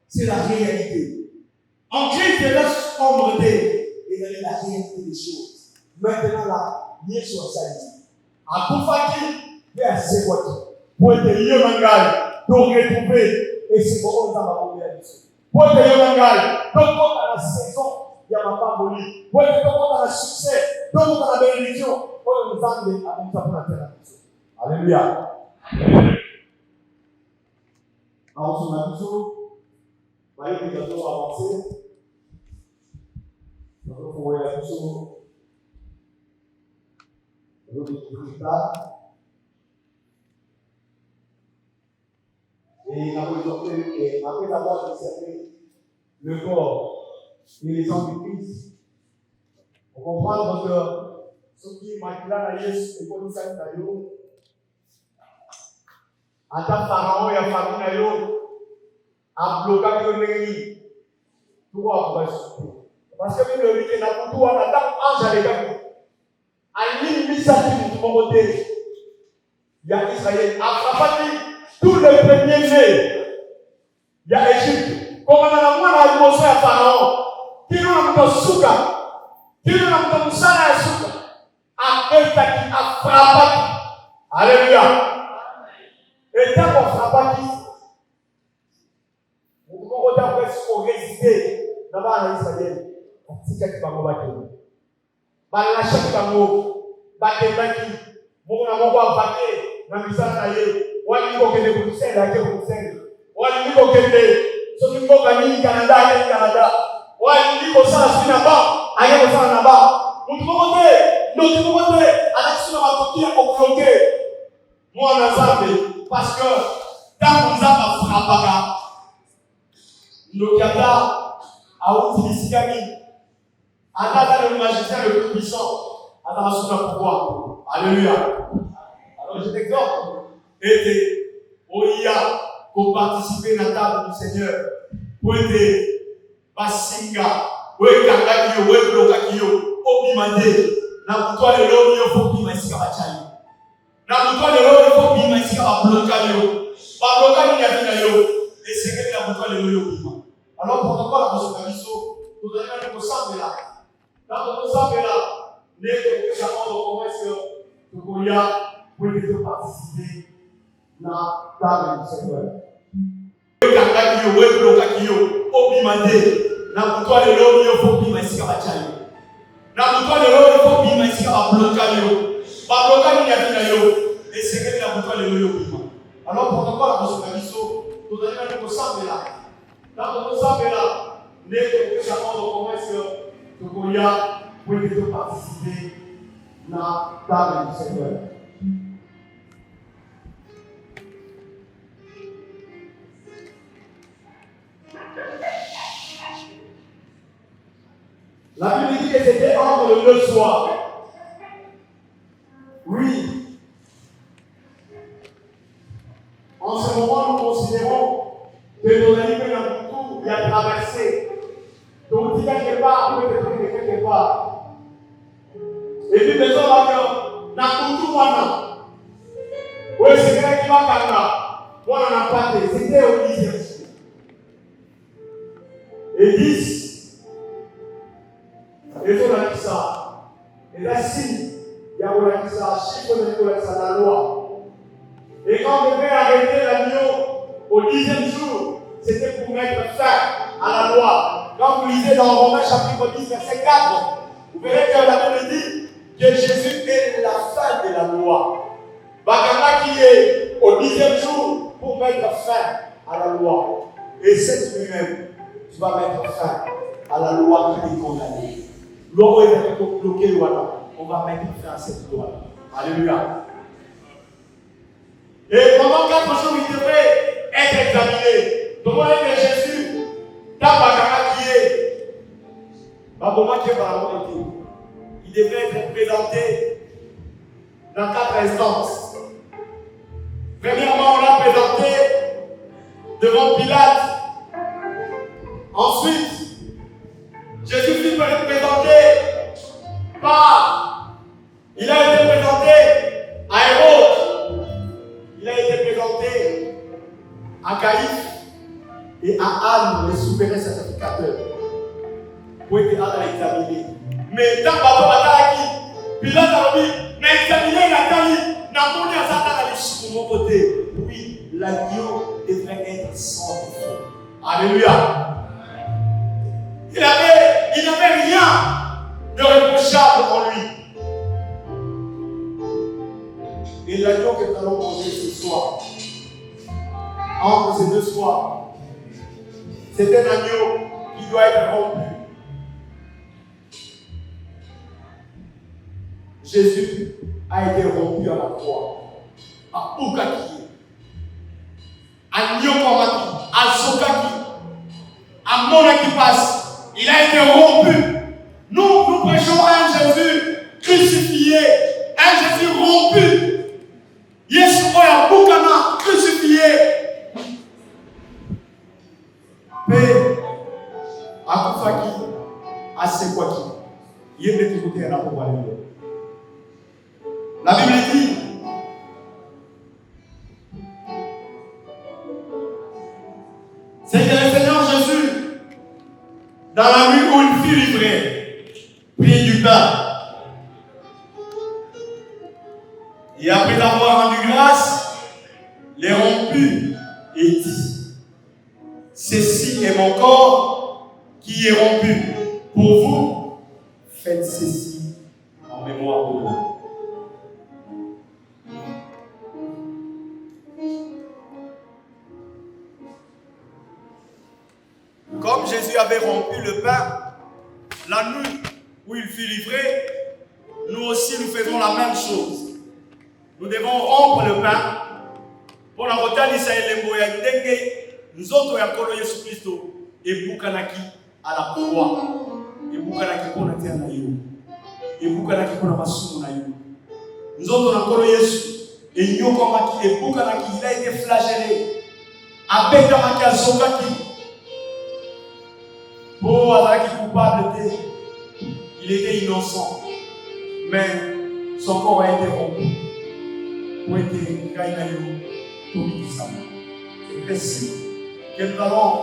c'est la réalité. En Christ, c'est la sombre et la réalité des choses. Maintenant là, Yesu asali. Akufaki, mais asekwaki. Pour être lié mangal, pour retrouver et c'est bon on va pour bien ici. Pour être lié mangal, donc on a la saison, il y a ma pamboli. Pour être on a le succès, donc on a la bénédiction. On nous a amené à nous apprendre à faire la mission. Alléluia. Alors sur la mission, voyez que nous allons avancer. Nous allons voir la mission. Nous allons découvrir. Et après avoir discerné le corps et les sang du Christ, on comprend que ce qui est là, Yesu et pour nous faire d'ailleurs, ata pharaon ya famille na yo a bloqué le négri tout va parce que même le na kutu wana ta ange aleka ali misa qui tout côté il y a Israël a frappé tous les premiers nés il y a Égypte comme on a mwana alimosa ya pharaon kilo na mtosuka kilo na mtomsana ya suka apeta qui a frappé alléluia. Et tant qu'on frappe qui, vous pouvez résister dans la Israël. Si quelqu'un va me battre, va lâcher le mot, battre qui, vous n'avez pas battu, dans le salarié, ou à l'île de Bruxelles, à Bruxelles, ou à l'île de ce qui est Canada, ou à l'île de Saint-Finaba, à Saint-Finaba. Nous devons voter, avec ce qu'on va au bloqué. Moi, on a zappé. Parce que tant qu'on a frappé, le Qatar a utilisé le magicien le plus puissant à la sous le pouvoir. Alléluia. Alors je t'exhorte, aider, pour participer à la table du Seigneur, pour aider, Basinga, pour aider Kangakio, pour aider Blokakio, Obimande, na toi le l'homme, il faut qu'il m'aille à na mutwa lelo ifo bima isika ba bloka ni ya bina yo esengeli na mutwa lelo yo bima alors protocole la kosoka biso tozalika ni kosambela tango kosambela ndenge kokesa ondo comment est-ce que tokoya pour les participer na table du Seigneur kangaki yo we bloka kiyo obima nde na mutwa lelo yo fo bima isika ba chayo na mutwa lelo ifo bima isika ba bloka ni ya bina yo et c'est que la boucle est le alors protocole la kosoka biso tozalika ni kosambela tango kosambela ndenge kokesa ondo comment est-ce que tokoya pour les participer na table du Seigneur. La Bible dit que c'était entre le soir. Oui. En ce moment, nous considérons que nos amis il y a traversé. Donc, il y a quelque part, vous pouvez être quelque part. Et puis, les gens vont dire, Nakutu Wana. Oui, c'est vrai qu'il va Kanga. Moi, on n'a pas de. C'était au 10e jour. Et 10. Et on a dit ça. Et là, si, il y a on a dit ça, chiffre de la loi. Et quand on devait arrêter l'agneau au 10e jour, c'était pour mettre fin à la loi. Quand vous lisez dans Romains chapitre 10, verset 4, vous verrez que la Bible dit que Jésus est la fin de la loi. Bakama qui est au 10e jour pour mettre fin à la loi. Et cette nuit-même, tu vas mettre fin à la loi qui est condamnée. Loi est bloquée, on va mettre fin à cette loi. Alléluia. Et pendant 4 jours, il devait être examiné. Comment est-ce que Jésus, il devait être présenté dans 4 instances. Premièrement, on l'a présenté devant Pilate. Ensuite, Jésus fut présenté il a été présenté à Hérode. Il a été présenté à Caïphe et à Anne, les souverains sacrificateurs, pour être examinés. Mais dans le bateau, Pilate a dit, mais examiner la taille, n'a pas dit à Satan d'aller sur mon côté. Oui, l'agneau devrait être sans défaut. Alléluia. Il n'avait rien de reprochable en lui. Et l'agneau que nous allons manger ce soir, entre ces 2 soirs, c'est un agneau qui doit être rompu. Jésus a été rompu à la croix. À Oukaki, à Nyokomaki, à Sokaki, à Monaki passe. Il a été rompu. Nous prêchons un Jésus crucifié, un Jésus rompu. Yeshua Boukana crucifié. Il est de côté là pour aller. La Bible dit c'est que le Seigneur Jésus, dans la nuit où il fut livré, prit du pain. Et après avoir rendu grâce, les rompus et dit, ceci est mon corps qui est rompu. Pour vous, faites ceci en mémoire de moi. Comme Jésus avait rompu le pain, la nuit où il fut livré, nous aussi nous faisons la même chose. Nous devons rompre le pain pour la retali Israël Mboya Ndenge, nous autres ya kolo Yesu Christo, et Boukanaki à la croix, et Boukanaki pour la terre naïo, et Boukanaki pour la massou naïo. Nous autres ya kolo Yesu, et Nyokomaki, et Boukanaki, il a été flagellé, avec Kamaki à Zokaki. Pour Azaki coupable, il était innocent, mais son corps a été rompu. Pour être c'est précis que nous allons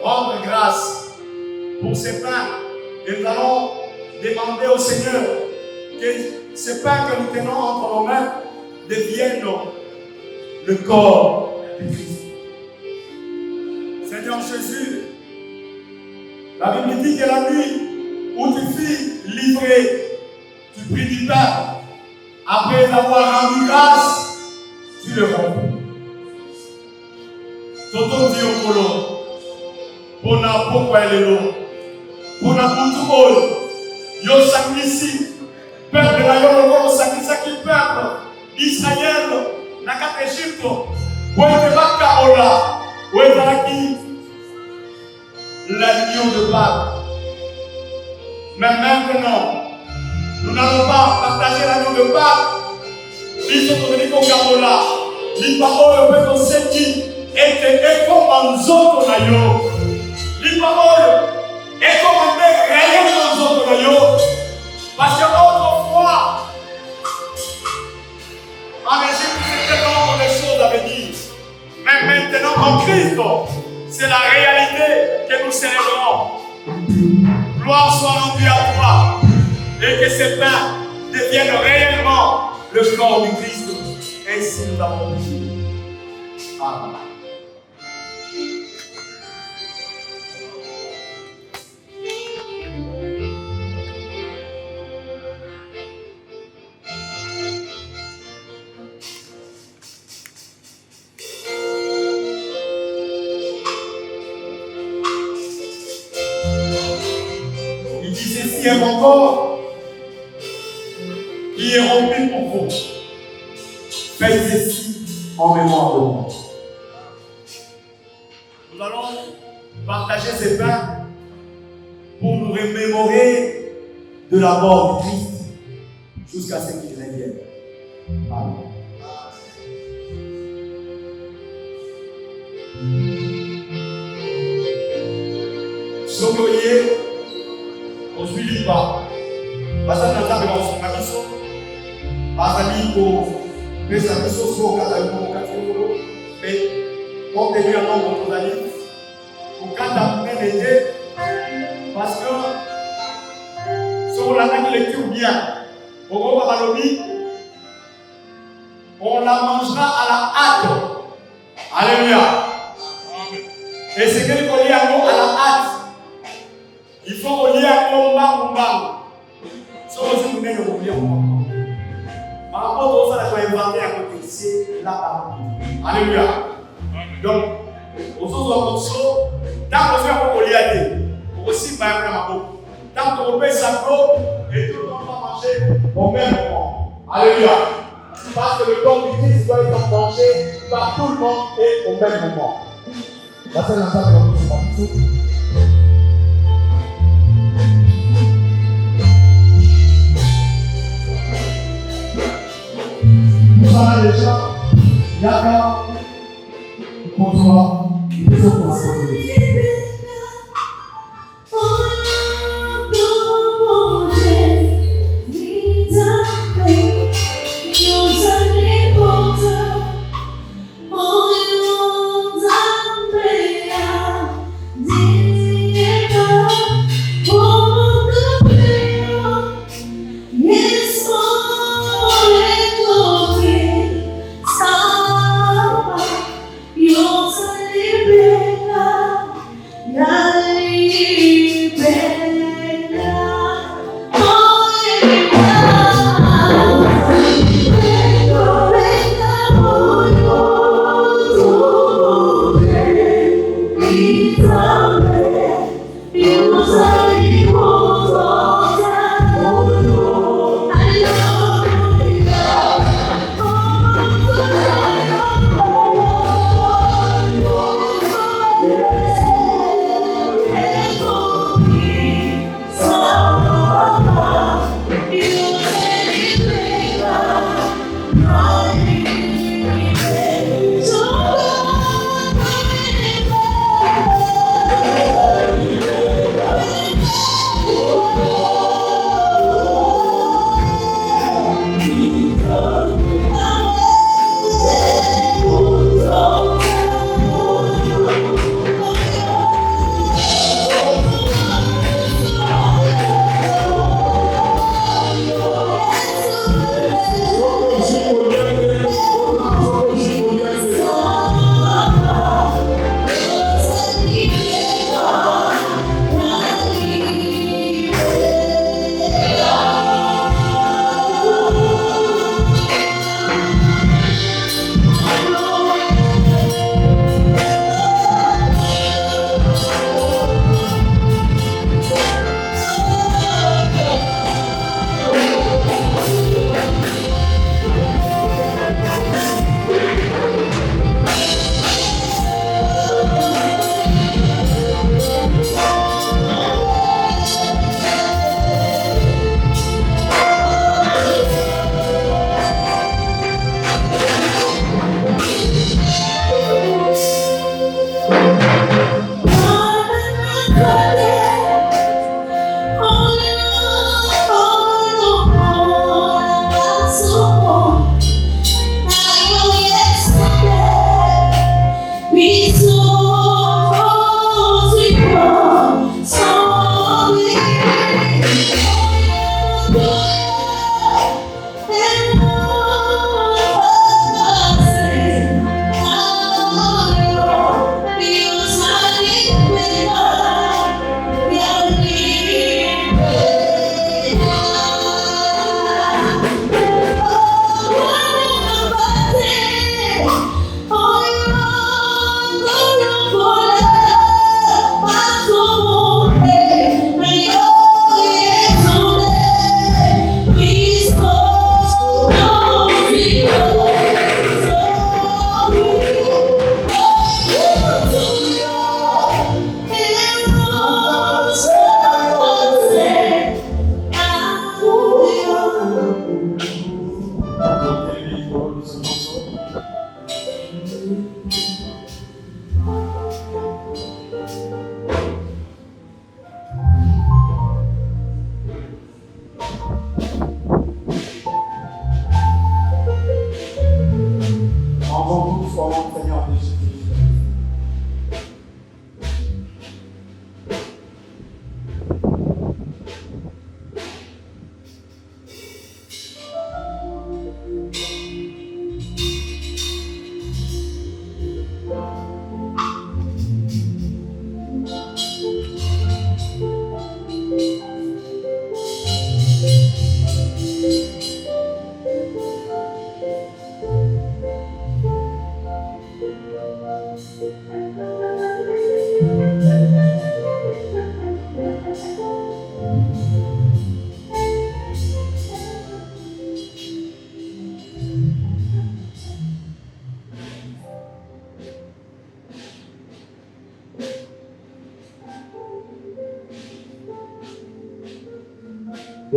rendre grâce pour ces pains et nous allons demander au Seigneur que ces pains que nous tenons entre nos mains deviennent le corps de Christ. Seigneur Jésus, la Bible dit que la nuit où tu fus livré, tu pris du pain. Après avoir rendu grâce, tu le rompes. Toto dit au colo, pour na pourquoi elle est là, pour na pour yo sacrifice, peuple na yo sacrifice qui peuple d'Israël, na quatre Égypte, pour être bakaola, pour être qui l'agneau de Pâques. Mais maintenant, nous n'allons pas partager l'agneau de Pâques. Ils sont venus au Gamola. Les paroles peuvent nous sentir et comme en zone nayo. Les paroles et comme réellement en zone nayo. Parce que autrefois, en Égypte, c'était nombre de choses à venir. Mais maintenant, en Christ, c'est la réalité que nous célébrons. Gloire soit rendue à toi. Et que ces pains deviennent réellement le corps du Christ. Ainsi nous avons prié. Amen. Il dit ceci est mon corps qui est rompu pour vous. Faites ceci en mémoire de moi. Nous allons partager ces pains pour nous remémorer de la mort du Christ jusqu'à ce qu'il revienne. Amen. Sokoye, on suit pas. Parce que nous avons un mission. Bazali pour les amis sociaux, mais compte tenu à nombre de amis, pour quand on est parce que si on a une lecture bien, on la mangera à la hâte. Alléluia. Et c'est qu'il faut lire à la hâte. Il faut lire à Mamba. Si on veut nous lire par rapport à ça, je vais inventer à côté, c'est la parole. Alléluia. Donc, aux autres morceaux, tant que je vais lire, aussi, tant qu'on paye sa peau, et tout le monde va manger au même moment. Alléluia. Parce que le corps du Christ doit être mangé par tout le monde et au même moment. La seule entente de tout. Nous allons déjà, il y a qu'un pour toi, les autres ensemble. Oh,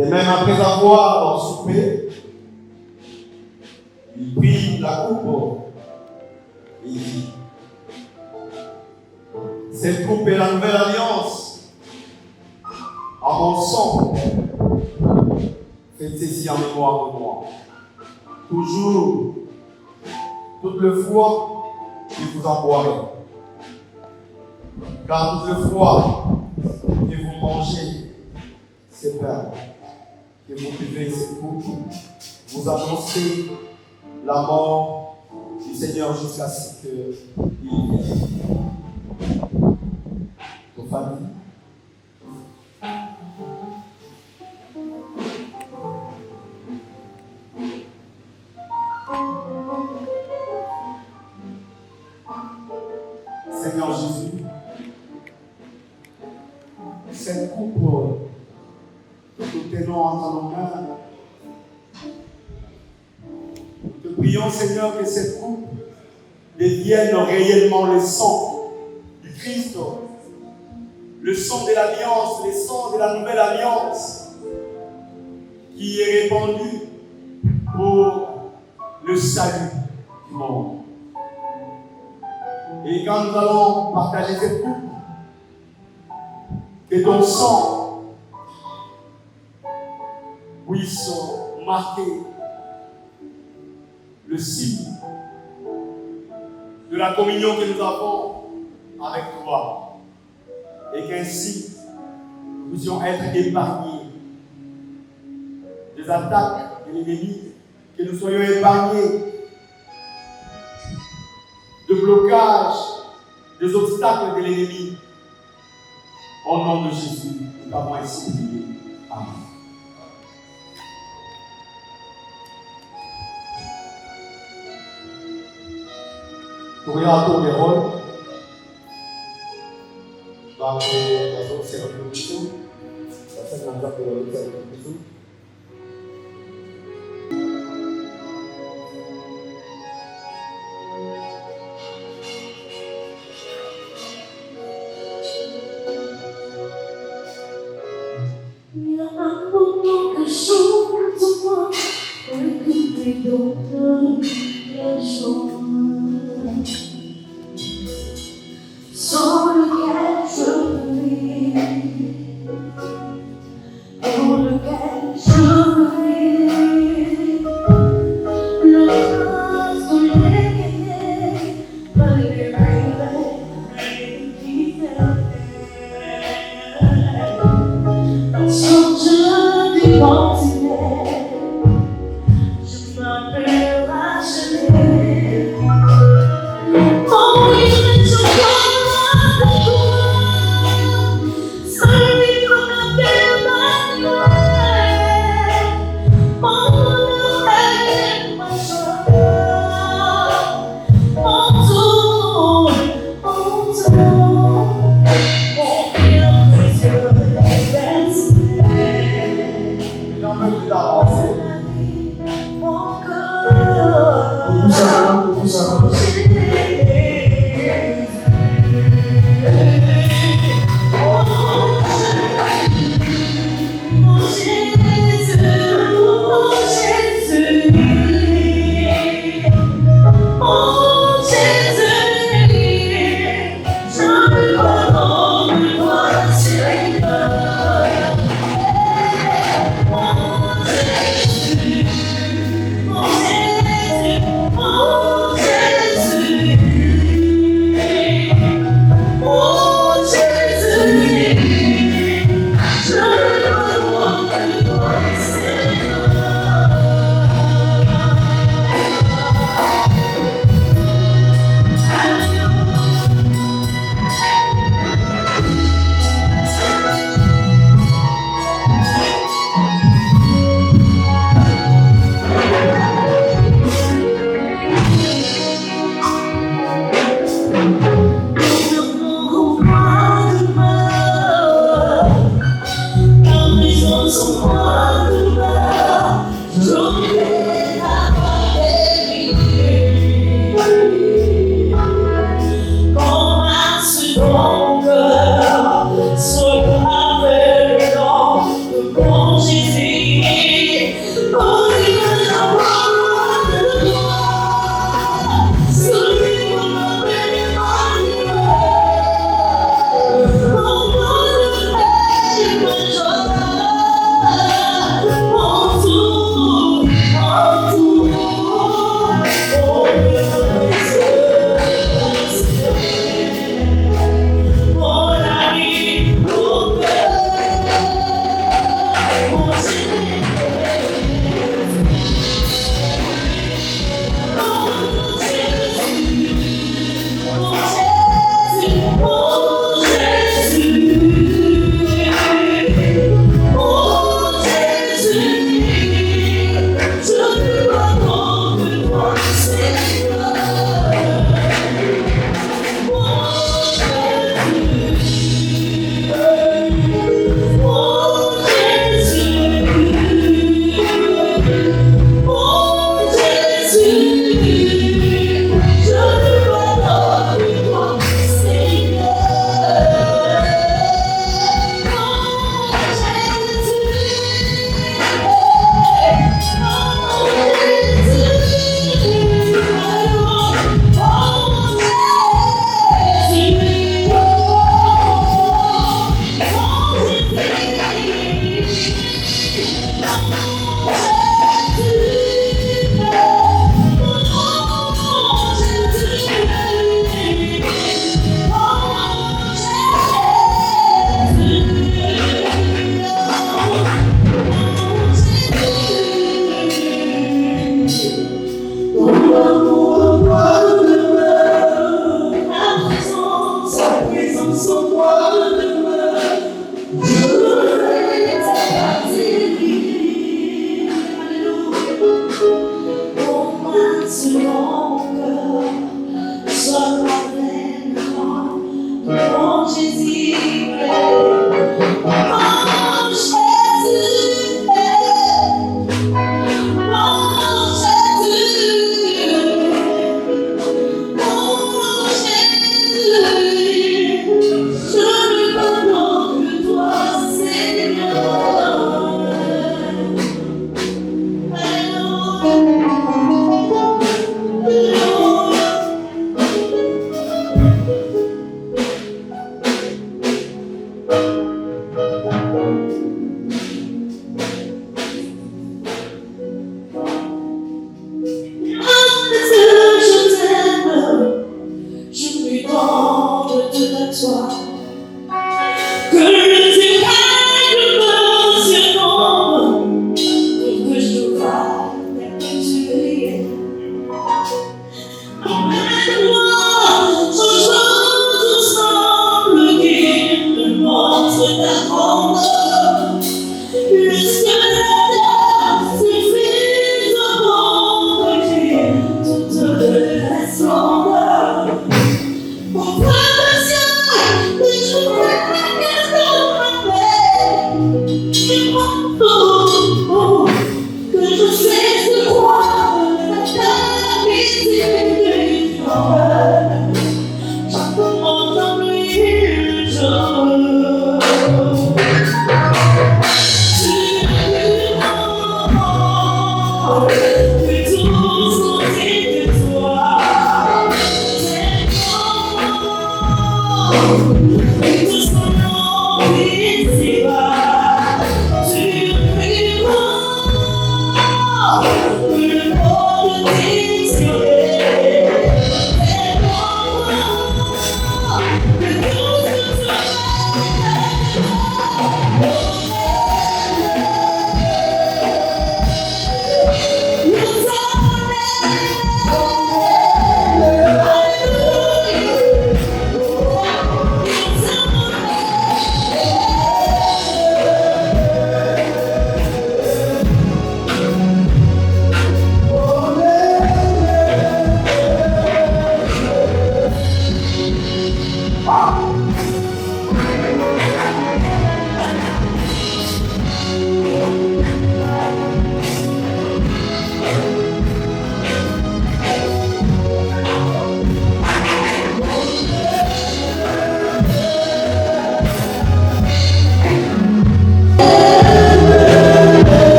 Et même après avoir soupé, il prit la coupe et il dit, cette coupe est la nouvelle alliance à mon sang. Faites ceci en mémoire de moi. Toujours, toute le fois que vous en boirez. Car toute le fois que vous mangez ces pains, que vous buvez ces coups, vous annoncez la mort du Seigneur jusqu'à ce qu'il vienne. Vos familles. Seigneur Jésus, cette coupe que nous tenons entre nos mains, nous te prions, Seigneur, que cette coupe devienne réellement le sang du Christ, le sang de l'alliance, le sang de la nouvelle alliance qui est répandu pour le salut du monde. Et quand nous allons partager cette coupe, que ton sang puisse marquer le signe de la communion que nous avons avec toi. Et qu'ainsi, nous puissions être épargnés des attaques de l'ennemi, que nous soyons épargnés de blocage, des obstacles de l'ennemi. Au nom de Jésus, nous avons ainsi prié. Amen. Pour y avoir un tour de rôle, dans la zone cérémonie, la scène de la cérémonie. Sans lequel je vis, pour lequel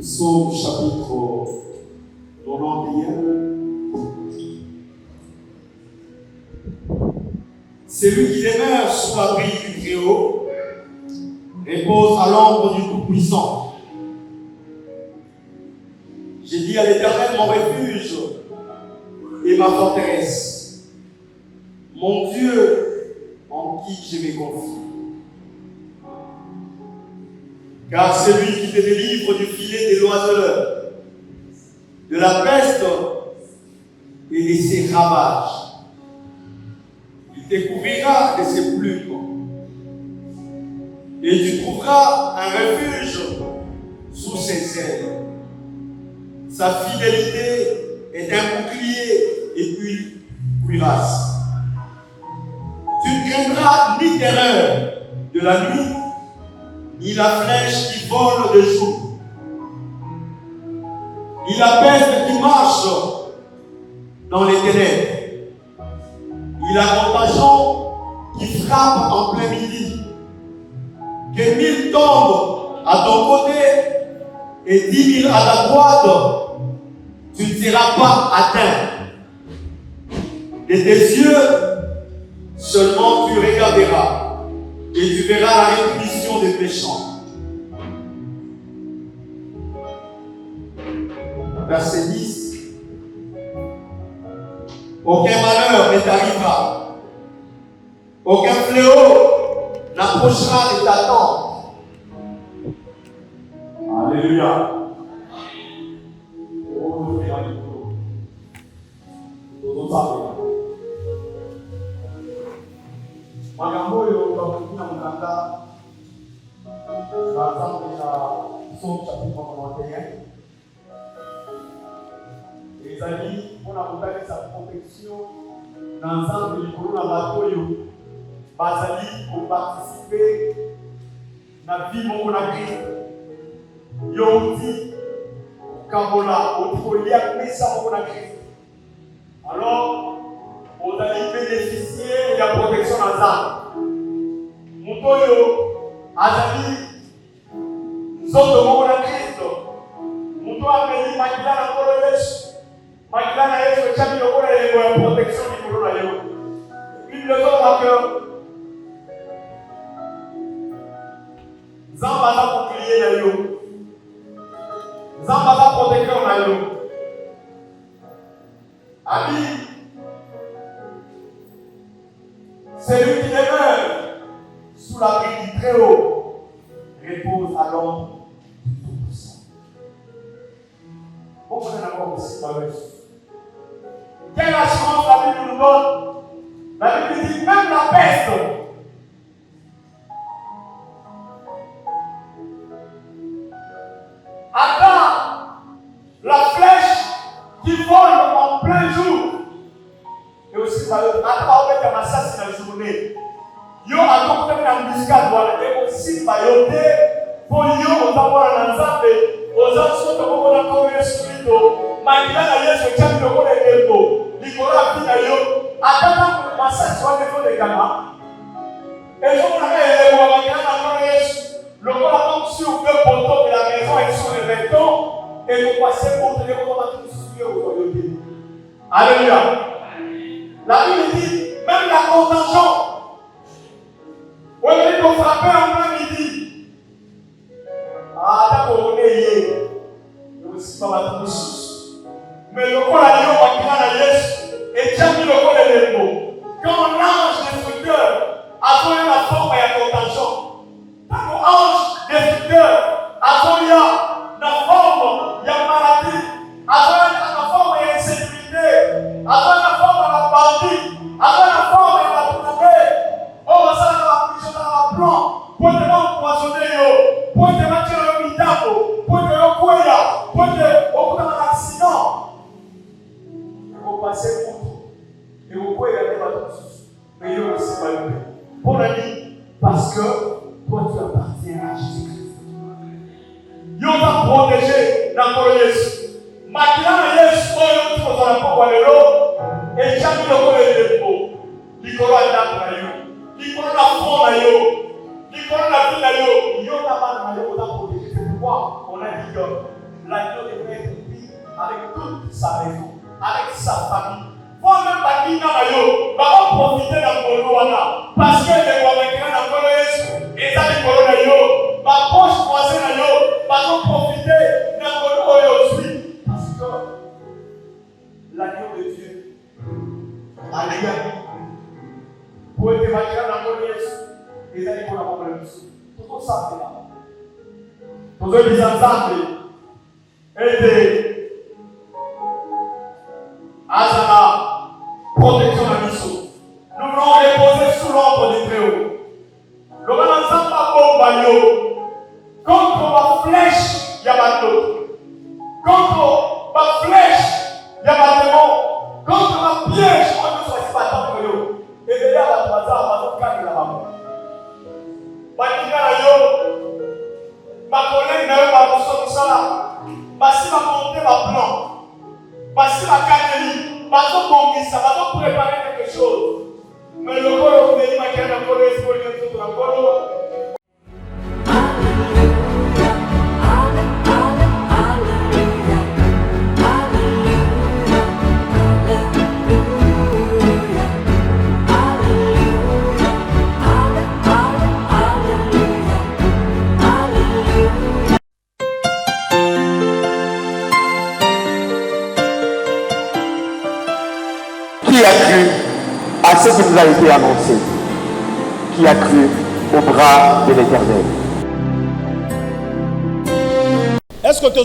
Psaume chapitre 91. Celui qui demeure sous l'abri du Très-Haut repose à l'ombre du Tout-Puissant. J'ai dit à l'Éternel, mon refuge et ma forteresse, mon Dieu en qui je me confie. Car c'est lui qui te délivre du filet des l'oiseleur, de la peste et de ses ravages. Il te couvrira de ses plumes et tu trouveras un refuge sous ses ailes. Sa fidélité est un bouclier et une cuirasse. Tu ne craindras ni terreur de la nuit, ni la flèche qui vole de jour, ni la peste qui marche dans les ténèbres, ni la contagion qui frappe en plein midi. Que 1000 tombent à ton côté et 10 000 à ta droite, tu ne seras pas atteint. De tes yeux seulement tu regarderas et tu verras la rétribution des méchants. Verset 10. Aucun malheur ne t'arrivera. Aucun fléau n'approchera de ta tente. Alléluia. Magambo oyo bakokina mokanda na nzambe ya Somme chapitre 31 ezali mpona kotalisa protection na nzambe likolo na bato oyo bazali koparticipe na vie moko na Kristo. Yo oti kambola oti kolia mesa moko na Kristo. Alors vous allez bénéficier de la protection dans ça. Mutoyo, Azali, nous sommes dans Christ. Muto a béni Makila na kolo Yesu. Makila na Yesu chami na kolo Yesu ya protection du kolo na Yesu. Bible le dit que Zamba na bouclier na yo. Zamba na protection na yo. Ami, celui qui demeure sous l'abri du Très-Haut repose à l'ombre du Tout-Puissant. Pourquoi on a encore aussi parlé? Quelle assurance la Bible nous donne? La Bible dit même la peste. Attends la flèche qui vole en plein jour. Et aussi, à travers ma chasse dans la journée, yo a donc fait une embuscade, et aussi, pour yo, on va voir un ensemble, aux autres, on va voir un esprit, malgré la yesu, le champ de l'eau, les elbows, Nicolas, Pinayo, attendant ma chasse soit le de Gama. Et je vous rappelle, le roi a donc sur deux poteaux de la maison et sur les vêtements, et nous passons pour tenir au moment où nous sommes aujourd'hui. Alléluia. La Bible dit, même la contention, où il faut frapper en plein midi. Ah, d'accord, on est hier. Je ne sais pas ma touche. Mais le col à Lyon, on va à Yesu, et jamais le col est le mot. Quand l'ange destructeur a donné la forme et la contention, quand l'ange destructeur a donné la forme, il y a maladie, a donné la forme et l'insécurité, a donné la forme à la bandit, a donné la forme et la trouver. Oh, ça dans la prison, dans la plan, pour te empoisonner, pour te mettre le mitabo, pour te recoyer, pour te occuper un accident. Vous passez pour tout. Et vous pouvez aller dans votre souci. Mais il aussi pas le faire. Pour la vie, parce que toi tu appartiens à Jésus-Christ. Dieu t'a protégé dans le Jésus. Maintenant, Yesu oyo tuko na kwa lelo e chami lokolo lepo likolo anda na yo likolo na fond na yo likolo na vie na yo na bana na yo t'a protégé. C'est pourquoi on a dit que l'agneau devrait être pris avec toute sa maison, avec sa famille. Faut même pas dire na yo va profiter dans le wana parce que les wa mettre dans le Yesu et ça likolo na yo ba poche croisée na yo va profiter dans le oyo aussi. L'agneau de Dieu. Alléluia. Pour être évacué dans le Yesu, les années qu'on a compris. Tout ça, c'est là. Nous avons des ensembles. Aider. Azana. Protection à l'issue. Nous voulons reposer sous l'ombre du Très-Haut. Nous allons ensemble à Bombayo. Contre ma flèche, il y a ma d'autre. Contre ma flèche, il y a ma démon. Contre ma piège, on ne soit pas tant que yo. Et derrière la bazar, on va faire la maman. Batika na yo, ma collègue n'a pas besoin de ça. Basi va monter ma plan. Basi va cadeler. Basi va ça va préparer quelque chose. Mais le corps, on est ma canne à coller, c'est pour les autres à coller. Qui a cru à ce qui nous a été annoncé. Qui a cru au bras de l'Éternel? Est-ce que tu as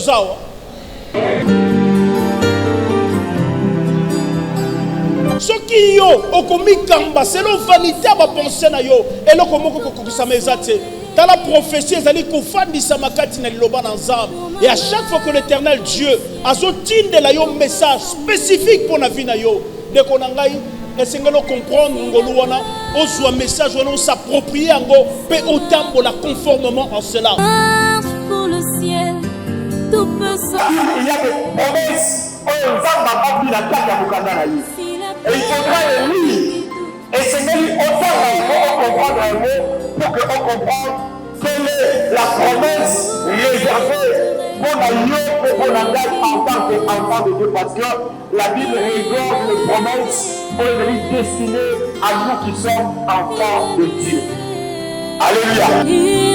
ce qui yo okomi kamba selon vanité à penser na yo et le komo ko sa mezate dans la prophétie ezali ko fandisa makati na liloba na nzambe et à chaque fois que l'Éternel Dieu azotinde la yo message spécifique pour la vie na yo de konangai esengelo comprendre ngolu wana ozwa message wana s'approprier ngo pe otambola conformément en cela. Pour le ciel, tout peut Il y a des promesses et il faudra les lire. Et c'est même autant qu'on comprendre un mot pour qu'on comprenne quelle est la promesse réservée pour la lieu pour qu'on engage en tant qu'enfant de Dieu. Parce que la Bible regorge les promesses pour les destinées à nous qui sommes enfants de Dieu. Alléluia.